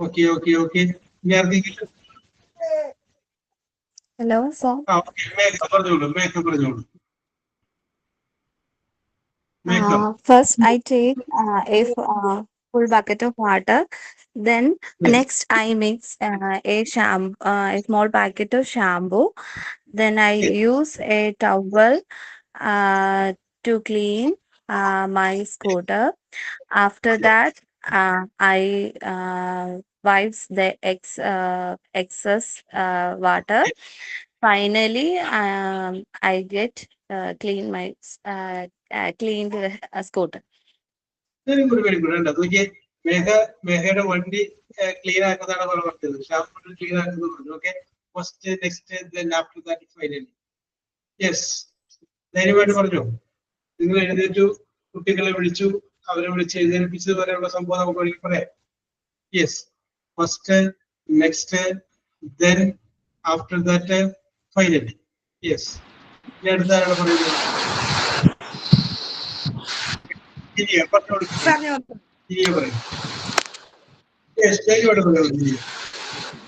Okay, okay, okay. ഇനി ആർക്കെങ്കിലും? Hello, sir. മേഘ പറഞ്ഞോളൂ, മേഘ പറഞ്ഞോളൂ. First, I take full bucket of water. Then next, I mix a small packet of shampoo. Then I use a towel to clean my scooter. After that, I wipes the excess water. Finally, I get cleaned a scooter. Very good, very good. ഉണ്ട് നോക്കിയേ, മേഘയുടെ വണ്ടി clean ആക്കുന്നതാണ് പറഞ്ഞത്. Shampoo clean ആക്കുന്നത് പറഞ്ഞു. Okay, first, next, then after that, finally. Yes, ധൈര്യമായിട്ട് പറഞ്ഞു. നിങ്ങൾ എഴുന്നേറ്റു, കുട്ടികളെ വിളിച്ചു, അവരെ വിളിച്ച് എഴുന്നേൽപ്പിച്ചത് വരെയുള്ള സംഭവം നമുക്ക് ഒരിക്കൽ പറയാം. Yes, first, next, then after that, finally. Yes. ഇനി അടുത്താണ് പറയുന്നത്.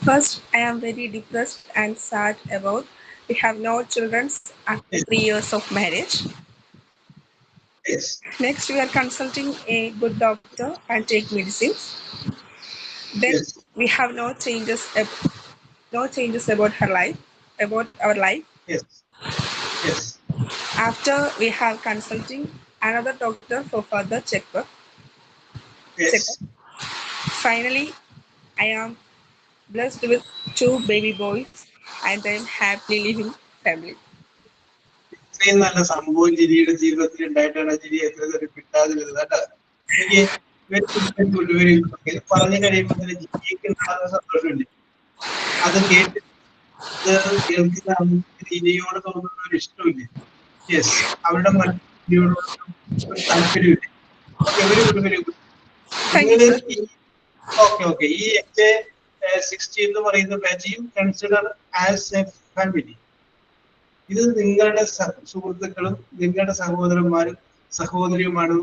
First, I am very depressed and sad about we have no children after 3 years of marriage. Yes. Next, we are consulting a good doctor and take medicines. Then we have no changes about her life, about our life. Yes. Yes. After we have consulting another doctor for further checkup. Yes. Finally, I am blessed with 2 baby boys and I am happily living family. ഇത്രയും നല്ല സംഭവം ജിരിയുടെ ജീവിതത്തിൽ ഉണ്ടായിട്ടാണ് ജിരി എത്ര കിട്ടാതെ വരുന്നത്. പറഞ്ഞു കഴിയുമ്പോൾ തന്നെ ജിരിക്ക് സന്തോഷമുണ്ട്. അത് കേട്ട് കേൾക്കുന്ന ജിരിയോട് തോന്നുന്ന ഒരു ഇഷ്ടമില്ല. യെസ്, അവരുടെ മനസ്സിനോട് ഒരു താല്പര്യമില്ല. Okay, very good, very good. Okay, okay. ഈ HA60 എന്ന് പറയുന്ന ബാച്ചിയും കൺസിഡർ ആസ് എ ഫാമിലി. ഇത് നിങ്ങളുടെ സുഹൃത്തുക്കളും നിങ്ങളുടെ സഹോദരന്മാരും സഹോദരിയുമാണ്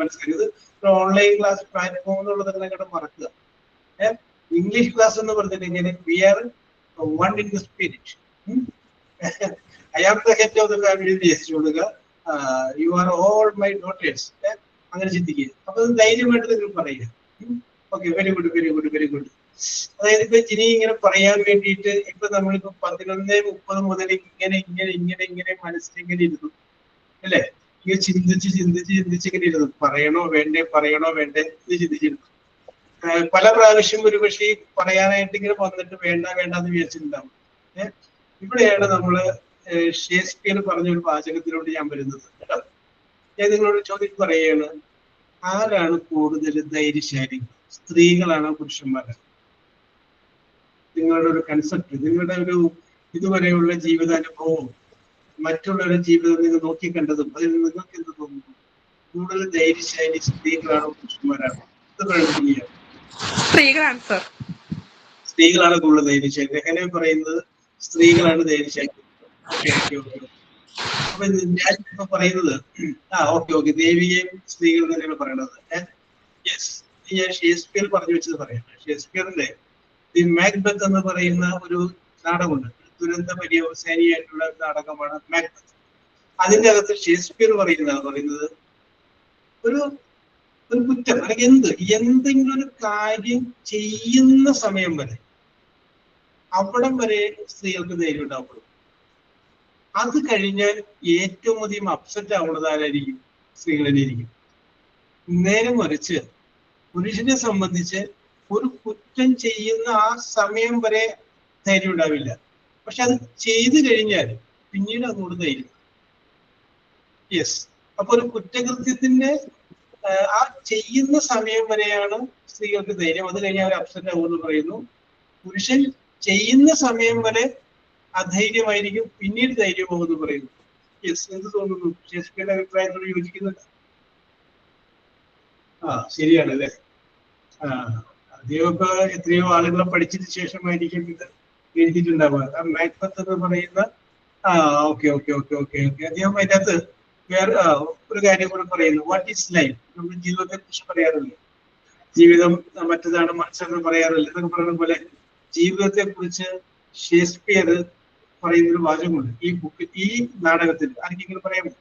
മനസ്സിലാക്കിയത്. ഓൺലൈൻ ക്ലാസ് പ്ലാറ്റ്ഫോം എന്നുള്ളത് നിങ്ങളുടെ മറക്കുക. ഇംഗ്ലീഷ് ക്ലാസ് എന്ന് പറഞ്ഞിട്ടുണ്ടെങ്കിൽ we are one in the spirit. I am the head of the family എന്ന് വിചാരിച്ചു കൊടുക്കുക. You are all my daughters. അങ്ങനെ ചിന്തിക്കുക. അപ്പൊ ധൈര്യമായിട്ട് നിങ്ങൾ പറയുക. Okay, very good, very good, very good. അതായത് ഇപ്പൊ ജിനി ഇങ്ങനെ പറയാൻ വേണ്ടിയിട്ട് ഇപ്പൊ നമ്മളിപ്പോ 11:30 മുതൽ ഇങ്ങനെ മനസ്സിലിങ്ങനെ ഇരുന്നു അല്ലെ? ഇങ്ങനെ ചിന്തിച്ച് ഇങ്ങനെ ഇരുന്നു. പറയണോ വേണ്ടേ എന്ന് ചിന്തിച്ചിരുന്നു. പല പ്രാവശ്യം ഒരു പക്ഷേ പറയാനായിട്ട് ഇങ്ങനെ വന്നിട്ട് വേണ്ടെന്ന് വിചാരിച്ചിട്ടുണ്ടാവും. ഇവിടെയാണ് നമ്മള് ഷേക്സ്പിയർ പറഞ്ഞൊരു വാചകത്തിലോട്ട് ഞാൻ വരുന്നത് കേട്ടോ. ഞാൻ നിങ്ങളോട് ചോദ്യം പറയുകയാണ്, ആരാണ് കൂടുതൽ ധൈര്യശാലി, സ്ത്രീകളാണോ പുരുഷന്മാരാണ്? നിങ്ങളുടെ ഒരു കൺസെപ്റ്റ്, നിങ്ങളുടെ ഒരു ഇതുവരെയുള്ള ജീവിതാനുഭവവും മറ്റുള്ളവരുടെ ജീവിതം നിങ്ങൾ നോക്കിക്കണ്ടതും അതിൽ നിങ്ങൾക്ക് എന്ത് തോന്നുന്നു? കൂടുതൽ ധൈര്യശാലി സ്ത്രീകളാണോ പുരുഷന്മാരാണോ? സ്ത്രീകളാണ് സർ. സ്ത്രീകളാണ് കൂടുതൽ ധൈര്യശാലി. രഹന പറയുന്നത് സ്ത്രീകളാണ് ധൈര്യശാലി. അപ്പൊ ഞാൻ ഇപ്പൊ പറയുന്നത് ഓക്കെ ദേവിയെയും സ്ത്രീകൾ തന്നെയാണ് പറയണത്. യെസ്, ഞാൻ ഷേക്സ്പിയർ പറഞ്ഞു വെച്ചത് പറയാം. ഷേക്സ്പിയറിന്റെ ദി മാക്ബത്ത് എന്ന് പറയുന്ന ഒരു നാടകമുണ്ട്. ദുരന്ത പര്യവസാനിയായിട്ടുള്ള നാടകമാണ് മാക്ബത്ത്. അതിന്റെ അകത്ത് ഷേക്സ്പിയർ പറയുന്നത് ഒരു കുറ്റം അല്ലെങ്കിൽ എന്തെങ്കിലും ഒരു കാര്യം ചെയ്യുന്ന സമയം വരെ അവിടം വരെ സ്ത്രീകൾക്ക് ധൈര്യം ഉണ്ടാവുള്ളൂ. അത് കഴിഞ്ഞാൽ ഏറ്റവും അധികം അപ്സെറ്റ് ആവുന്നത് ആരായിരിക്കും? സ്ത്രീകൾ തന്നെയായിരിക്കും. നേരെ മറിച്ച് പുരുഷനെ സംബന്ധിച്ച് ഒരു കുറ്റം ചെയ്യുന്ന ആ സമയം വരെ ധൈര്യം ഉണ്ടാവില്ല. പക്ഷെ അത് ചെയ്തു കഴിഞ്ഞാൽ പിന്നീട് അതുകൊണ്ട് ധൈര്യം. യെസ്, അപ്പൊ ഒരു കുറ്റകൃത്യത്തിന്റെ ആ ചെയ്യുന്ന സമയം വരെയാണ് സ്ത്രീകൾക്ക് ധൈര്യം. അത് കഴിഞ്ഞാൽ അവർ അപ്സെറ്റ് ആവുമെന്ന് പറയുന്നു. പുരുഷൻ ചെയ്യുന്ന സമയം വരെ അധൈര്യമായിരിക്കും, പിന്നീട് ധൈര്യമാവുമെന്ന് പറയുന്നു. യെസ്, എന്ത് തോന്നുന്നു? ഷേക്സ്പിയറുടെ അഭിപ്രായത്തോട് യോജിക്കുന്നുണ്ട്? ശരിയാണ് അല്ലേ? അദ്ദേഹമൊക്കെ എത്രയോ ആളുകളെ പഠിച്ചതിന് ശേഷമായിരിക്കും ഇത് എഴുതിയിട്ടുണ്ടാവുക. മാക്ബത്ത് എന്ന് പറയുന്ന ഓക്കെ അദ്ദേഹം അതിനകത്ത് വേറെ ഒരു കാര്യം കൂടെ പറയുന്നു. What is life? നമ്മൾ ജീവിതത്തെ കുറിച്ച് പറയാറില്ല. ജീവിതം മറ്റേതാണ് മനുഷ്യർ പറയാറില്ല എന്നൊക്കെ പറയുന്ന പോലെ ജീവിതത്തെ കുറിച്ച് ഷേക്സ്പിയർ പറയുന്നൊരു വാചകമുണ്ട് ഈ ബുക്ക്, ഈ നാടകത്തിൽ. ആർക്കെങ്കിലും പറയാമോ?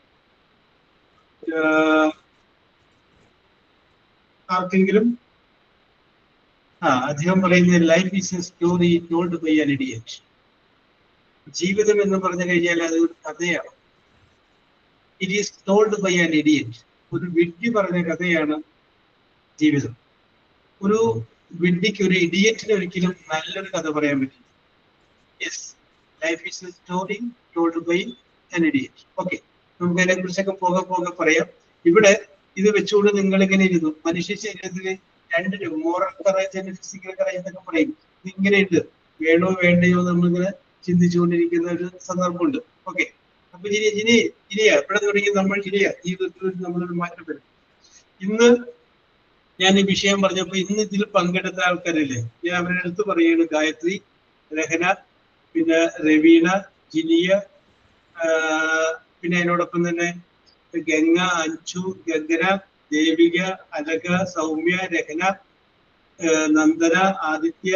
ആർക്കെങ്കിലും? അദ്ദേഹം പറയുന്നത് life is a story told by an idiot. ജീവിതം എന്ന് പറഞ്ഞു കഴിഞ്ഞാൽ അത് ഒരു കഥയാണ്. It is told by an idiot. ഒരു വിഡ്ഢി പറഞ്ഞ കഥയാണ് ജീവിതം. ഒരു വിഡ്ഢിക്ക്, ഒരു ഇഡിയറ്റിന് ഒരിക്കലും നല്ലൊരു കഥ പറയാൻ പറ്റില്ല. Yes, life is a story told by an idiot. Okay, നമുക്ക് അതിനെ കുറിച്ചൊക്കെ പോകെ പറയാം. ഇവിടെ ഇത് വെച്ചുകൊണ്ട് നിങ്ങൾ ഇങ്ങനെ ഇരുന്നു. മനുഷ്യ ശരീരത്തിന് രണ്ടിനും moral courage and physical courage എന്നൊക്കെ പറയും. ഇതിങ്ങനെയുണ്ട്, വേണോ വേണ്ടയോ നമ്മളിങ്ങനെ ചിന്തിച്ചുകൊണ്ടിരിക്കുന്ന ഒരു സന്ദർഭമുണ്ട്. ഓക്കെ, അപ്പൊ ഇനിയാ ഇവിടെ തുടങ്ങി നമ്മൾ ജീവിതത്തിൽ നമ്മളൊരു മാറ്റം വരും. ഇന്ന് ഞാൻ ഈ വിഷയം പറഞ്ഞപ്പോ ഇന്ന് ഇതിൽ പങ്കെടുത്ത ആൾക്കാരില്ലേ, ഞാൻ അവരുടെ അടുത്ത് പറയുകയാണ്. ഗായത്രി, രഹന, പിന്നെ രവീണ, ജിനിയ, പിന്നെ അതിനോടൊപ്പം തന്നെ ഗംഗ, അഞ്ചു, ഗംഗന, ദേവിക, അലക, സൗമ്യ, രഹന, നന്ദന, ആദിത്യ,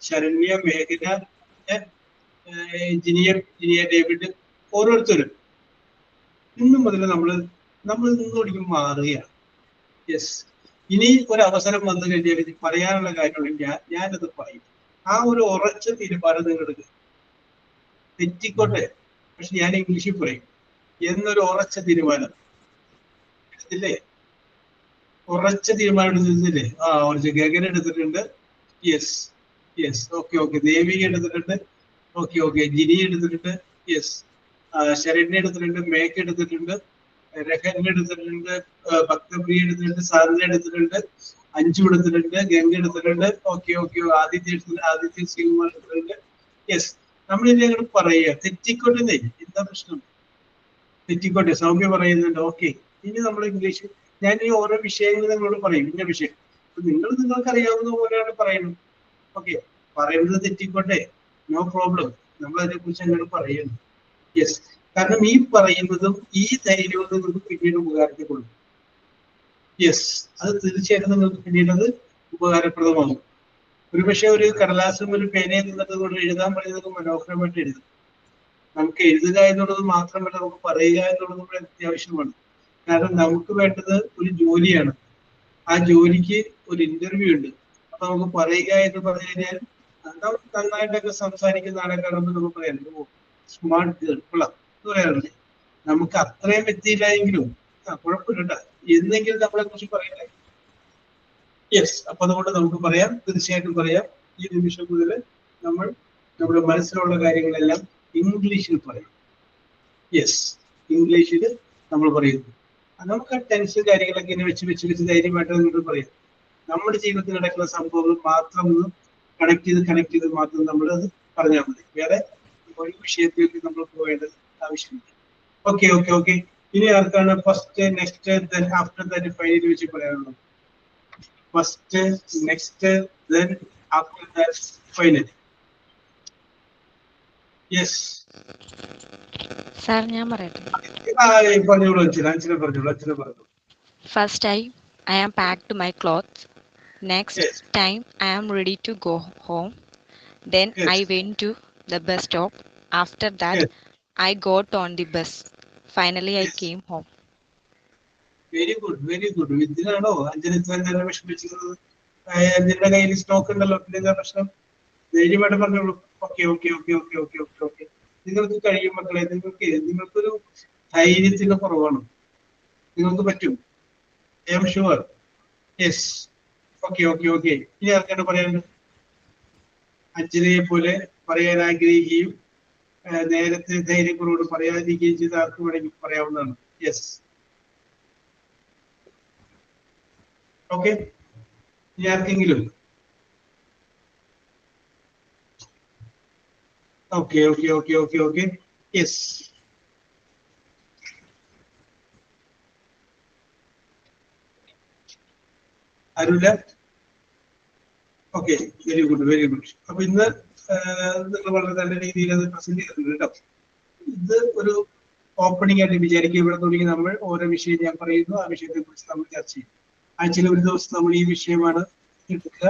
ശരണ്യ, മേഘന, ജിനിയ ഡേവിഡ്, ഓരോരുത്തരും ഇന്നു മുതൽ നമ്മൾ നിന്നോടിക്കും മാറുകയാണ്. യെസ്, ഇനി ഒരവസരം വന്നു കഴിഞ്ഞാൽ പറയാനുള്ള കാര്യമുണ്ടെങ്കിൽ ഞാനത് പറയും. ആ ഒരു ഉറച്ച തീരുമാനം നിങ്ങൾക്ക് തെറ്റിക്കോട്ടെ, പക്ഷെ ഞാൻ ഇംഗ്ലീഷിൽ പറയും എന്നൊരു ഉറച്ച തീരുമാനം എടുത്തില്ലേ? ഉറച്ച തീരുമാനം എടുത്തില്ലേ? ഉറച്ച ഗഗന എടുത്തിട്ടുണ്ട്. യെസ് ഓക്കെ ദേവിക എടുത്തിട്ടുണ്ട്. ഓക്കെ ജിനി എടുത്തിട്ടുണ്ട്. യെസ്, ശരണ്യ എടുത്തിട്ടുണ്ട്. മേഘ എടുത്തിട്ടുണ്ട്. രഹന എടുത്തിട്ടുണ്ട്. ഭക്തപ്രിയ എടുത്തിട്ടുണ്ട്. സാധന എടുത്തിട്ടുണ്ട്. അഞ്ചു എടുത്തിട്ടുണ്ട്. ഗംഗ എടുത്തിട്ടുണ്ട്. ഓക്കെ ആദിത്യ എടുത്തിട്ടുണ്ട്. ആദിത്യ ശ്രീകുമാർ എടുത്തിട്ടുണ്ട്. യെസ്, നമ്മളിത് അങ്ങോട്ട് പറയുക. തെറ്റിക്കോട്ടെ, എന്താ പ്രശ്നം? തെറ്റിക്കോട്ടെ. സൗമ്യ പറയുന്നുണ്ട്. ഓക്കെ, ഇനി നമ്മൾ ഇംഗ്ലീഷ്, ഞാൻ ഈ ഓരോ വിഷയങ്ങൾ നിങ്ങളോട് പറയും. ഇന്ന വിഷയം നിങ്ങൾക്ക് അറിയാവുന്ന പോലെയാണ് പറയുന്നത്. ഓക്കെ, പറയുന്നത് തെറ്റിക്കോട്ടെ, നോ പ്രോബ്ലം. നമ്മൾ അതിനെ കുറിച്ച് അങ്ങോട്ട് പറയുന്നു. യെസ്, കാരണം ഈ പറയുന്നതും ഈ ധൈര്യവും നിങ്ങൾക്ക് പിന്നീട് ഉപകാരത്തിക്കൊള്ളും. യെസ്, അത് തീർച്ചയായിട്ടും നിങ്ങൾക്ക് പിന്നീട് അത് ഉപകാരപ്രദമാകും. ഒരുപക്ഷെ ഒരു കടലാസും ഒരു പേനയും നിന്നിട്ട് കൊണ്ട് എഴുതാൻ പറയുന്നത് മനോഹരമായിട്ട് എഴുതും. നമുക്ക് എഴുതുക എന്നുള്ളത് മാത്രമല്ല, നമുക്ക് പറയുക എന്നുള്ളത് കൂടെ അത്യാവശ്യമാണ്. കാരണം നമുക്ക് വേണ്ടത് ഒരു ജോലിയാണ്. ആ ജോലിക്ക് ഒരു ഇന്റർവ്യൂ ഉണ്ട്. അപ്പൊ നമുക്ക് പറയുക എന്ന് പറഞ്ഞു കഴിഞ്ഞാൽ നന്നായിട്ടൊക്കെ സംസാരിക്കുന്ന ആളെ കാണുമ്പോൾ നമുക്ക് പറയാം സ്മാർട്ട് ഗേൾ എന്ന് പറയാറുണ്ട്. നമുക്ക് അത്രയും എത്തിയില്ലായെങ്കിലും കുഴപ്പമില്ല എന്നെങ്കിലും നമ്മളെ കുറിച്ച് പറയണ്ടേ? യെസ്, അപ്പൊ അതുകൊണ്ട് നമുക്ക് പറയാം, തീർച്ചയായിട്ടും പറയാം. ഈ നിമിഷം മുതൽ നമ്മൾ നമ്മുടെ മനസ്സിലുള്ള കാര്യങ്ങളെല്ലാം ഇംഗ്ലീഷിൽ പറയും. യെസ്, ഇംഗ്ലീഷിൽ നമ്മൾ പറയുന്നു. നമുക്ക് ടെൻഷൻ കാര്യങ്ങളൊക്കെ ഇങ്ങനെ വെച്ച് ധൈര്യമായിട്ട് നമ്മൾ പറയാം. നമ്മുടെ ജീവിതത്തിൽ നടക്കുന്ന സംഭവങ്ങൾ മാത്രം ഒന്ന് കണക്ട് ചെയ്ത് മാത്രം നമ്മൾ അത് പറഞ്ഞാൽ മതി. വേറെ ഒരു വിഷയത്തിലേക്ക് നമ്മൾ പോകേണ്ടത് ആവശ്യമില്ല. Okay okay okay. ഇനി ആർക്കാണ് first next then after that final വെച്ച് പറയാനുള്ളത്? First next then after that final. Yes sir ഞാൻ പറയട്ടെ. പറഞ്ഞോളൂ അച്ഛനെ പറഞ്ഞോളൂ. First I am packed my clothes. Next time I am ready to go home. Then I went to the bus stop. After that I got on the bus. Finally I came home. Very good. ഇതിനാണോ അഞ്ജന ഇത്ര നേരം വിഷമിച്ചിരുന്നത്? അഞ്ജനയുടെ കയ്യിൽ stock ഉണ്ടല്ലോ, പിന്നെ എന്താ പ്രശ്നം? ധൈര്യമായിട്ട് പറഞ്ഞോളൂ. ഓക്കെ. നിങ്ങൾക്ക് കഴിയും മക്കളെ. നിങ്ങൾക്കൊരു ധൈര്യത്തിന്റെ കുറവാണ്. നിങ്ങൾക്ക് പറ്റും. I am sure. Yes. Okay. ഇനി ആർക്കാണ് പറയാനുള്ളത്? അഞ്ജനയെ പോലെ പറയാൻ ആഗ്രഹിക്കുകയും നേരത്തെ ധൈര്യക്കുറവോട് പറയാതിരിക്കുകയും ചെയ്ത് ആർക്ക് വേണമെങ്കിൽ പറയാവുന്നതാണ്. യെസ്. ഓക്കെ. ഇനി ആർക്കെങ്കിലും? Okay. Yes. Arula. Okay. Very good. അപ്പൊ ഇന്ന് നിങ്ങൾ വളരെ നല്ല രീതിയിൽ അത് പ്രസന്റ് ചെയ്തിട്ടുണ്ട് കേട്ടോ. ഇത് ഒരു ഓപ്പണിംഗ് ആയിട്ട് വിചാരിക്കുക. ഇവിടെ തുടങ്ങി നമ്മൾ ഓരോ വിഷയം ഞാൻ പറയുന്നു, ആ വിഷയത്തെ കുറിച്ച് നമ്മൾ ചർച്ച ചെയ്യും. ആഴ്ചയിൽ ഒരു ദിവസം നമ്മൾ ഈ വിഷയമാണ് എടുക്കുക.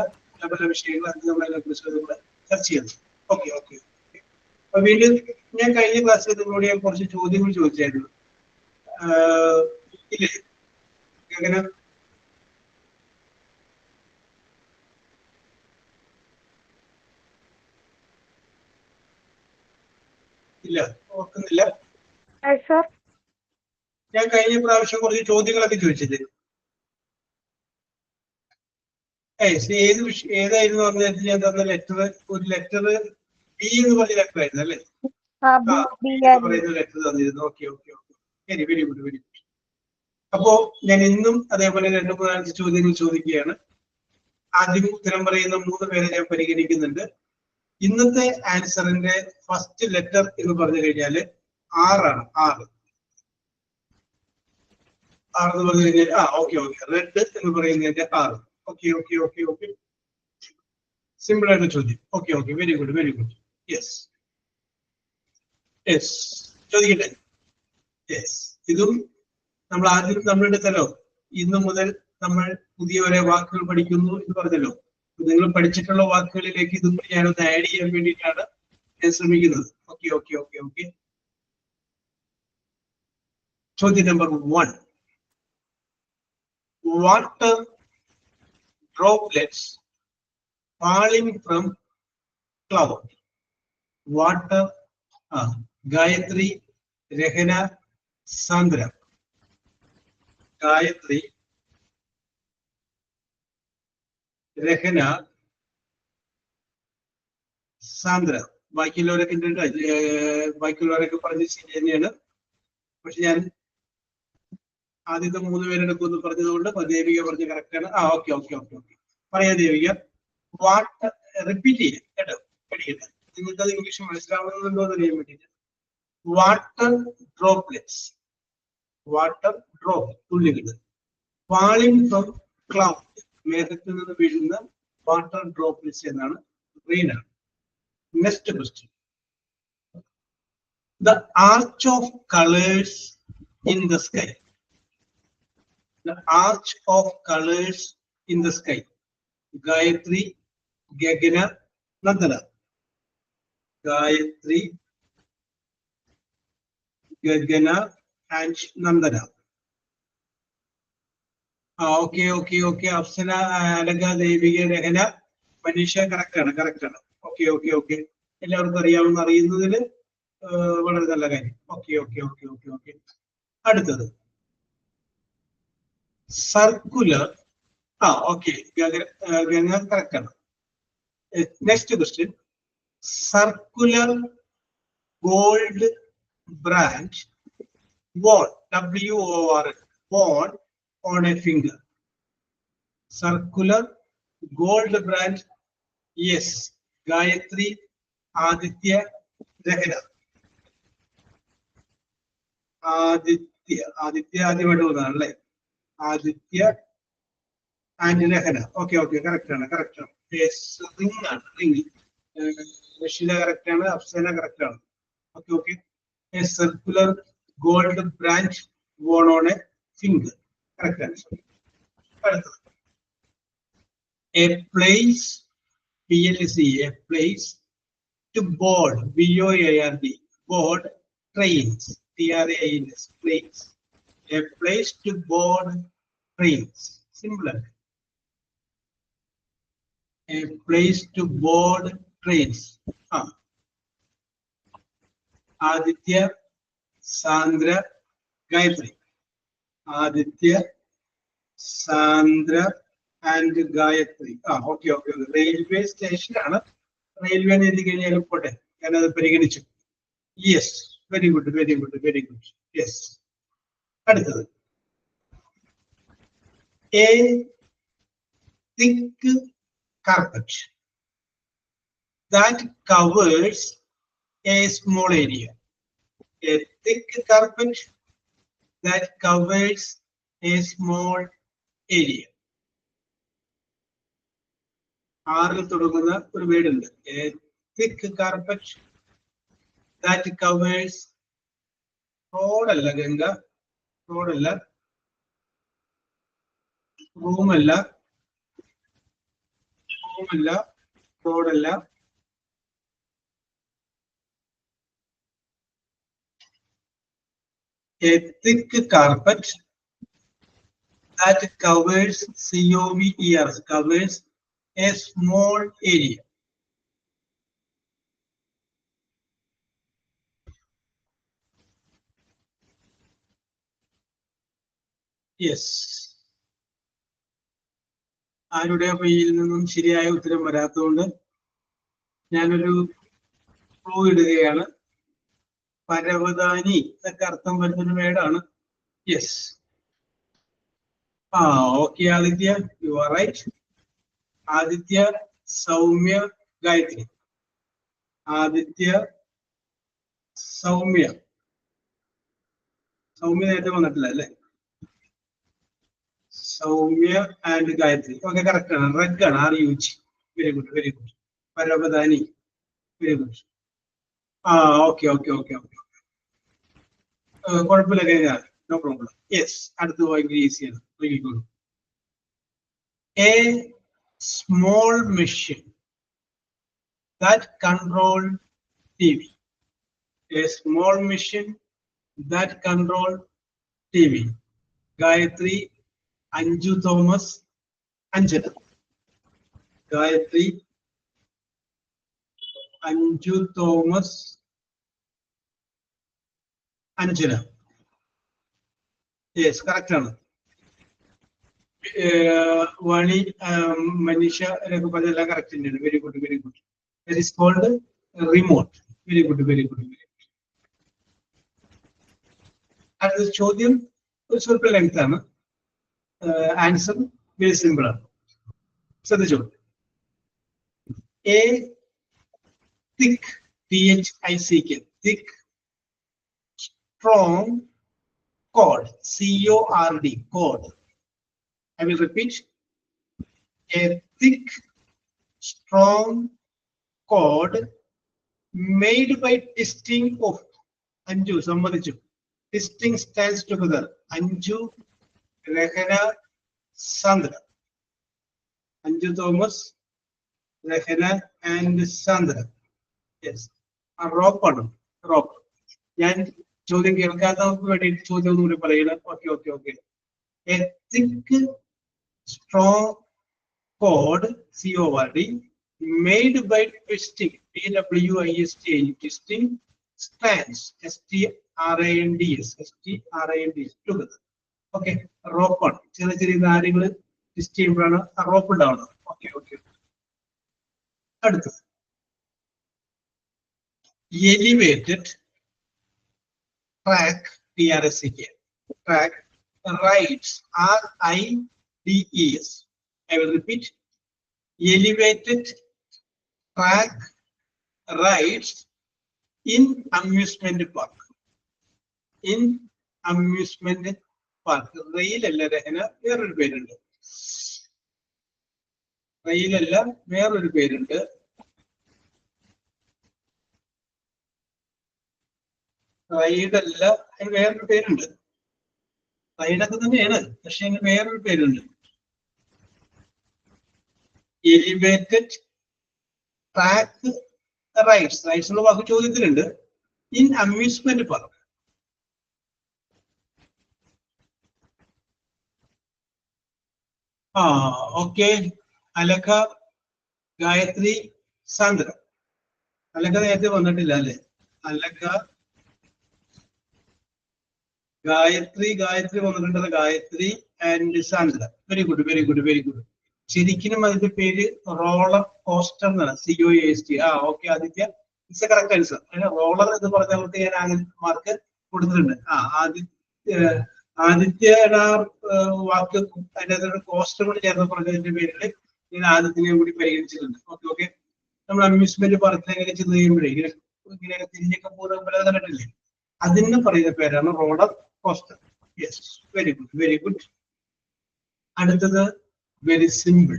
പല വിഷയങ്ങൾ അത് നമ്മളതിനെ കുറിച്ച് കൂടെ ചർച്ച ചെയ്യുന്നു. ഓക്കെ. അപ്പൊ വീണ്ടും ഞാൻ കഴിഞ്ഞ ക്ലാസ്സിൽ നിങ്ങളോട് ഞാൻ കുറച്ച് ചോദ്യങ്ങൾ ചോദിച്ചായിരുന്നു. ഇല്ലേ അങ്ങനെ? ഇല്ല, ഓർക്കുന്നില്ല. ഞാൻ കഴിഞ്ഞ പ്രാവശ്യം കുറച്ച് ചോദ്യങ്ങളൊക്കെ ചോദിച്ചില്ലേ? ഏതായിരുന്നു പറഞ്ഞത്? ഞാൻ തന്ന ലെറ്റർ, ഒരു ലെറ്റർ ബി എന്ന് പറഞ്ഞ ലെറ്റർ ആയിരുന്നു അല്ലേ? പറയുന്ന ലെറ്റർ തന്നിരുന്നു. ഓക്കെ. Very good. അപ്പോ ഞാൻ ഇന്നും അതേപോലെ 2-3 ചോദ്യങ്ങൾ ചോദിക്കുകയാണ്. ആദ്യം ഉത്തരം പറയുന്ന 3 പേരെ ഞാൻ പരിഗണിക്കുന്നുണ്ട്. ഇന്നത്തെ ആൻസറിന്റെ ഫസ്റ്റ് ലെറ്റർ എന്ന് പറഞ്ഞു കഴിഞ്ഞാല് ആറാണ്. ആറ് എന്ന് പറഞ്ഞു കഴിഞ്ഞാൽ ഓക്കെ. റെഡ് എന്ന് പറയുന്നതിന്റെ 6. ഓക്കെ. സിമ്പിൾ ആയിട്ട് ചോദ്യം. ഓക്കെ. Very good. യെസ്. ചോദിക്കട്ടെ? യെസ്. ഇതും നമ്മൾ ആദ്യം നമ്മളുടെ തലോ ഇന്നു മുതൽ നമ്മൾ പുതിയ ഒരേ വാക്കുകൾ പഠിക്കുന്നു എന്ന് പറഞ്ഞല്ലോ. നിങ്ങൾ പഠിച്ചിട്ടുള്ള വാക്കുകളിലേക്ക് ഇതും ഞാനൊന്ന് ആഡ് ചെയ്യാൻ വേണ്ടിയിട്ടാണ് ഞാൻ ശ്രമിക്കുന്നത്. ഓക്കെ. ചോദ്യം number 1. Water droplets falling from cloud. Water. Gayatri, Rehana, Sandra. Gayatri, Rehana, Sandra. ബാക്കിയുള്ളവരൊക്കെ ബാക്കിയുള്ളവരൊക്കെ പറഞ്ഞ് ശരി തന്നെയാണ്. പക്ഷെ ഞാൻ ആദ്യത്തെ 3 പേരെടുക്കുമെന്ന് പറഞ്ഞതുകൊണ്ട് ദേവിക പറഞ്ഞ് കറക്റ്റ് ആണ്. ഓക്കെ. പറയാ ദേവിക. വാട്ടർ റിപ്പീറ്റ് ചെയ്യാം കേട്ടോ, പഠിക്കട്ടെ. നിങ്ങൾക്ക് അത് ഇംഗ്ലീഷ് മനസ്സിലാവുന്നുണ്ടോ എന്ന് അറിയാൻ വേണ്ടിയിട്ട്. വാട്ടർ ഡ്രോപ്ലെറ്റ്സ്, തുള്ളികൾ. ഫാളിംഗ് ഫ്രം ക്ലൗഡ്, മേഘത്തിൽ നിന്ന് വീഴുന്ന വാട്ടർ ഡ്രോപ്ലെറ്റ്സ് എന്നാണ്, റെയിൻ ആണ്. Next question. The arch of colours in the sky. The arch of colors in the sky. Gayatri, Gagana, Nandana. Gayatri, Gagana, and Nandana. Okay. Apsana, Alaga, Devika, Rehana, Manisha, correct. Okay. എല്ലാവർക്കും അറിയാവുന്ന അറിയുന്നതിന് വളരെ നല്ല കാര്യം. Okay. അടുത്തത് circular. Okay. Ganga correct ആണ്. Next question. Circular gold branch worn, W-O-R-N, worn on a finger. Circular gold branch. Yes. Gayatri, Aditya, Rehana. Aditya ആദ്യമായിട്ട് പോകുന്നതാണ് അല്ലേ? Aditya and Rehana. Okay correct ആണ്. റിംഗ് ആണ്. റഷീദ കറക്റ്റ് ആണ്. അഫ്സന കറക്റ്റ് ആണ്. Okay a circular gold branch worn on a finger. Correct answer. അടുത്തത് a place PLC, a place to board, BOARD, board trains, TRAINS, place. A place to board trains. Simple. A place to board trains. Aditya, Sandra, Gayatri. Aditya, Sandra and Gayatri. Okay. Railway station ആണ്. Railway എഴുതി കഴിഞ്ഞാൽ പോട്ടെ, ഞാനത് പരിഗണിച്ചു. Yes, very good. Yes. അടുത്തത് A thick carpet that covers a small area. A thick carpet that covers a small area. ആറിൽ തുടങ്ങുന്ന ഒരു വീടുണ്ട്. A thick carpet that covers. റോഡല്ല Ganga, റോഡല്ല, റൂമല്ല, റോഡല്ല. A thick carpet that covers, COVERS, covers a small area. Yes. ആരുടെ പേരിൽ നിന്നും ശരിയായ ഉത്തരം വരാത്തതുകൊണ്ട് ഞാനൊരു ക്ലൂ ഇടുകയാണ്. പരവതാനി എന്നൊക്കെ അർത്ഥം വരുന്നൊരു വേർഡാണ്. Yes. Okay Aditya, you are right. Aditya, Soumya, Gayathri. Aditya, Soumya നേരത്തെ വന്നിട്ടില്ല അല്ലേ? Soumya and Gayathri. Okay, correct ആണ്. റഗ് ആണ്, RUG. Very good. പരവതാനി, വെരി ഗുഡ്. ഓക്കെ. കുഴപ്പമില്ല കഴിഞ്ഞാൽ, നോ പ്രോബ്ലം. യെസ്, അടുത്ത് ഭയങ്കര ഈസിയാണ്. Very good. A small machine that control TV. A small machine that control TV. Gayatri, Anju Thomas, Anjana. Gayatri, Anju Thomas, Anjana. Yes, correct. Vani, Manisha, correct. Very good. It is called remote. Very good. And the ചോദ്യം സ്വല്പ length ആണ്. Answer very simple ആണ്. ശ്രദ്ധിച്ചോ. A thick, THICK, thick, strong cord, CORD, cord. I will repeat. A thick, strong cord made by twisting of. Anju, സമ്മതിച്ചു. Twisting stands together. Anju, Rehana, Sandra. Anju Thomas, Rehana and Sandra. Yes. A rope ആണ്. Rope. ഞാൻ ചോദ്യം കേൾക്കാത്തവർക്ക് വേണ്ടി ചോദ്യം ഒന്നുകൂടി പറയണം. Okay. A thick, strong cord, CORD, made by twisting, TWIST, twisting strands, STRANDS, together. Okay, rope on. ചെറിയ കാര്യങ്ങൾ twist ചെയ്യുമ്പോഴാണ് ആ റോപ്പ് ഉണ്ടാവുന്നത്. ഓക്കെ. അടുത്തത് elevated track, TRSCK, track rides, RIDES. I will repeat. Elevated track rides in amusement park. In amusement park. റെയിലല്ല രഹന, വേറൊരു പേരുണ്ട്. റെയിലല്ല, വേറൊരു പേരുണ്ട്. റൈഡല്ല, അതിന് വേറൊരു പേരുണ്ട്. റൈഡൊക്കെ തന്നെയാണ്, പക്ഷെ അതിന് വേറൊരു പേരുണ്ട്. Elevated track rides. റൈഡ്സ് ഉള്ള വാക്ക് ചോദ്യത്തിലുണ്ട്. In amusement park. Okay. Alakka, Gayathri, Sandra. Alakka നേരത്തെ വന്നിട്ടില്ല അല്ലെ? അലക്ക, ഗായത്രി വന്നിട്ടുണ്ടല്ലോ. Gayathri and Sandra. Very good, very good, very good. ശരിക്കും അതിന്റെ പേര് റോളർ കോസ്റ്റർ എന്നാണ്. COAST. Okay Aditya, it's a correct answer. Roller എന്ന് പറഞ്ഞിട്ട് ഞാൻ അങ്ങനെ മാർക്ക് കൊടുത്തിട്ടുണ്ട്. ആദിത്യയുടെ വാക്ക് അതിന്റെ കോസ്റ്റർ കൂടി ചേർന്ന് പറഞ്ഞതിന്റെ പേരിൽ ഞാൻ ആദിത്യനെ കൂടി പരിഗണിച്ചിട്ടുണ്ട്. Okay okay. നമ്മൾ അമ്യൂസ്മെന്റ് പാർക്കിൽ എങ്ങനെ ചെന്ന് കഴിയുമ്പോഴേ ഇങ്ങനെ തിരിഞ്ഞൊക്കെ പോകുന്ന കണ്ടിട്ടില്ലേ, അതിന് പറയുന്ന പേരാണ് roller coaster. Yes, very good, very good. അടുത്തത് very simple.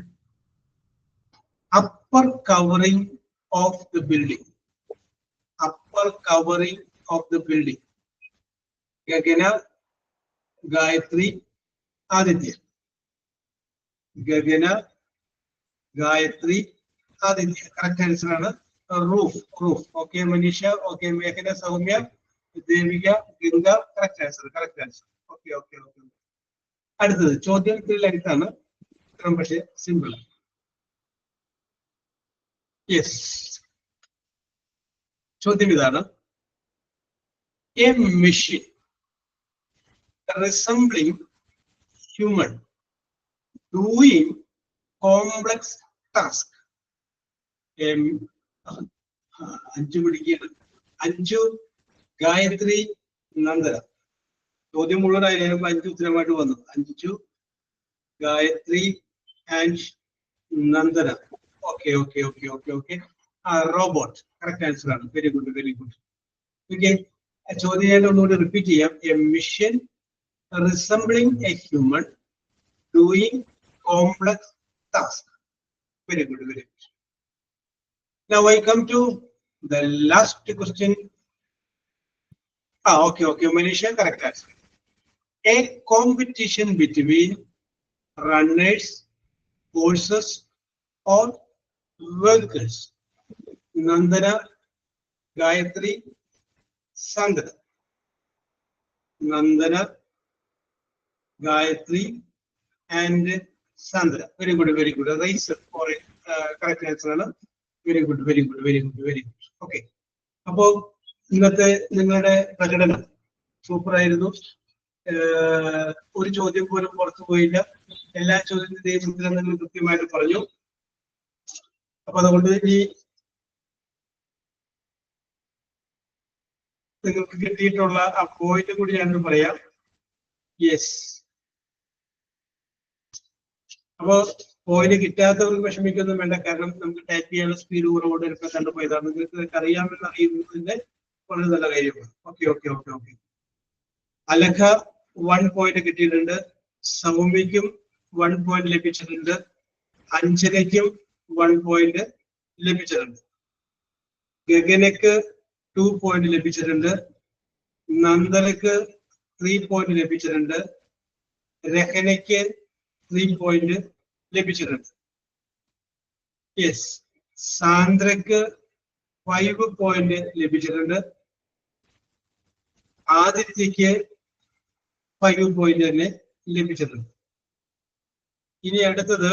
Upper covering of the building. Upper covering of the building. Gagana, Gayathri, Aditya. Gagana, Gayathri, Aditya. Correct answer ആണ് roof. Roof. Okay Manisha, okay മേഘന, Soumya, Devika, Ganga. Correct answer, correct answer. Okay okay okay. അടുത്തത് ചോദ്യത്തിൽ അടുത്താണ്, പക്ഷേ simple. Yes, ചോദ്യം ഇതാണ്. A machine resembling human doing complex task. Anju പിടിക്കുകയാണ്. അഞ്ചു, ഗായത്രി, നന്ദന. ചോദ്യം മുഴുവനായി അഞ്ചു ഉത്തരമായിട്ട് വന്നു. Anju, Gayathri and Nandana. Okay okay okay okay okay. Robot. Correct answer ആണ്. Very good, very good. Okay, ചോദ്യം ഞാൻ ഒന്നുകൂടി റിപ്പീറ്റ് ചെയ്യാം. A machine resembling a human doing complex task. Very good, very good. Now I come to the last question. Okay, Manisha, correct answer. A competition between runners, horses, or vehicles. Nandana, Gayatri, Sandra. Nandana, Gayatri and Sandra. Very good, very good. Race for it. Correct answer. Very good, very good, very good, very good. Okay. അപ്പോൾ ഇന്നത്തെ നിങ്ങളുടെ പ്രകടനം super ആയിരുന്നു. ഒരു ചോദ്യം പോലും പുറത്തു പോയില്ല. എല്ലാ ചോദ്യത്തിന്റെയും ഉത്തരം നിങ്ങൾ കൃത്യമായിട്ട് പറഞ്ഞു. അപ്പൊ അതുകൊണ്ട് ഈ നിങ്ങൾക്ക് കിട്ടിയിട്ടുള്ള ആ പോയിന്റ് കൂടി ഞാൻ പറയാം. യെസ്, അപ്പോ പോയിന്റ് കിട്ടാത്തവർക്ക് വിഷമിക്കൊന്നും വേണ്ട. കാരണം നമുക്ക് ടൈപ്പ് ചെയ്യാനുള്ള സ്പീഡ് കുറവുകൊണ്ട് ഇപ്പൊ കണ്ടുപോയതാണ്. നിങ്ങൾക്ക് അറിയാമെന്ന് അറിയുന്നതിന്റെ വളരെ നല്ല കാര്യമാണ്. Okay okay okay okay. Alakha 1 point കിട്ടിയിട്ടുണ്ട്. സൗമ്യക്കും 1 പോയിന്റ് ലഭിച്ചിട്ടുണ്ട്. അഞ്ജനയ്ക്കും 1 പോയിന്റ് ലഭിച്ചിട്ടുണ്ട്. ഗഗനക്ക് 2 പോയിന്റ് ലഭിച്ചിട്ടുണ്ട്. നന്ദനക്ക് 3 പോയിന്റ് ലഭിച്ചിട്ടുണ്ട്. രഹനയ്ക്ക് 3 പോയിന്റ് ലഭിച്ചിട്ടുണ്ട്. യെസ്, സാന്ദ്രക്ക് 5 പോയിന്റ് ലഭിച്ചിട്ടുണ്ട്. ആദിത്യക്ക് 5 പോയിന്റ് തന്നെ ലഭിച്ചിട്ടുണ്ട്. ഇനി അടുത്തത്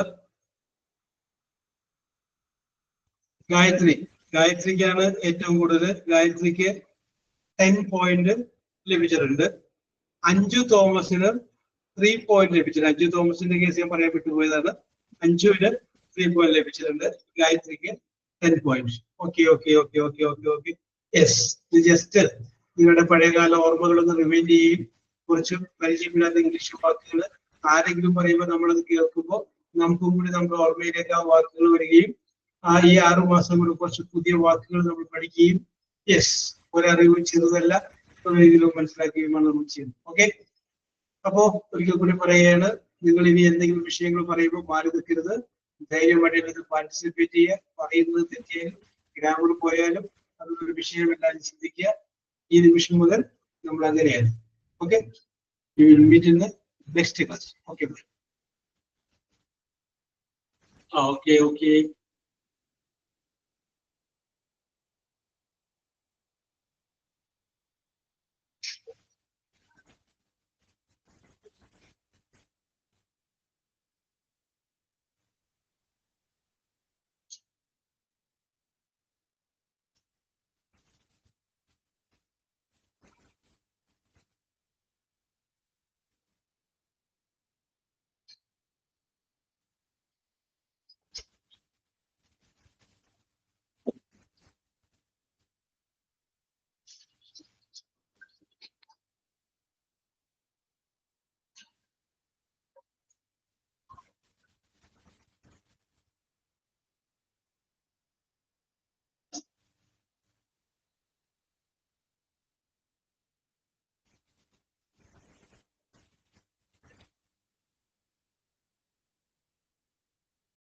ഗായത്രി. ഗായത്രിക്കാണ് ഏറ്റവും കൂടുതൽ. ഗായത്രിക്ക് 10 പോയിന്റ് ലഭിച്ചിട്ടുണ്ട്. അഞ്ജു തോമസിന് 3 പോയിന്റ് ലഭിച്ചിട്ടുണ്ട്. അഞ്ജു തോമസിന്റെ കേസ് ഞാൻ പറയാൻ വിട്ടുപോയതാണ്. അഞ്ജുവിന് 3 പോയിന്റ് ലഭിച്ചിട്ടുണ്ട്. ഗായത്രിക്ക് 10 point. Okay okay okay okay okay okay. Yes, just നിങ്ങളുടെ പഴയകാല ഓർമ്മകളൊന്ന് റിവൈൻഡ് ചെയ്യും. കുറച്ച് പരിചയമില്ലാത്ത ഇംഗ്ലീഷ് വാക്കുകൾ ആരെങ്കിലും പറയുമ്പോൾ നമ്മളത് കേൾക്കുമ്പോൾ നമുക്കും കൂടി നമ്മുടെ ഓർമ്മയിലേക്ക് ആ വാക്കുകൾ വരികയും ഈ 6 മാസം കൂടി കുറച്ച് പുതിയ വാക്കുകൾ നമ്മൾ പഠിക്കുകയും. യെസ്, ഒരറിവ് ചെറുതല്ല. രീതിയിലും മനസ്സിലാക്കുകയുമാണ് നമ്മൾ ചെയ്യുന്നത്. ഓക്കെ, അപ്പോ ഒരിക്കൽ കൂടി പറയുകയാണ്, നിങ്ങൾ ഇനി എന്തെങ്കിലും വിഷയങ്ങൾ പറയുമ്പോൾ മാറി നിൽക്കരുത്. ധൈര്യമായിട്ട് ഇതിൽ പാർട്ടിസിപ്പേറ്റ് ചെയ്യുക. പറയുന്നത് തെറ്റിയാലും ഗ്രാമർ പോയാലും അതൊരു വിഷയമെല്ലാം ചിന്തിക്കുക. ഈ നിമിഷം മുതൽ നമ്മൾ അങ്ങനെയാണ്. Okay, you will meet in the next class. Okay, okay.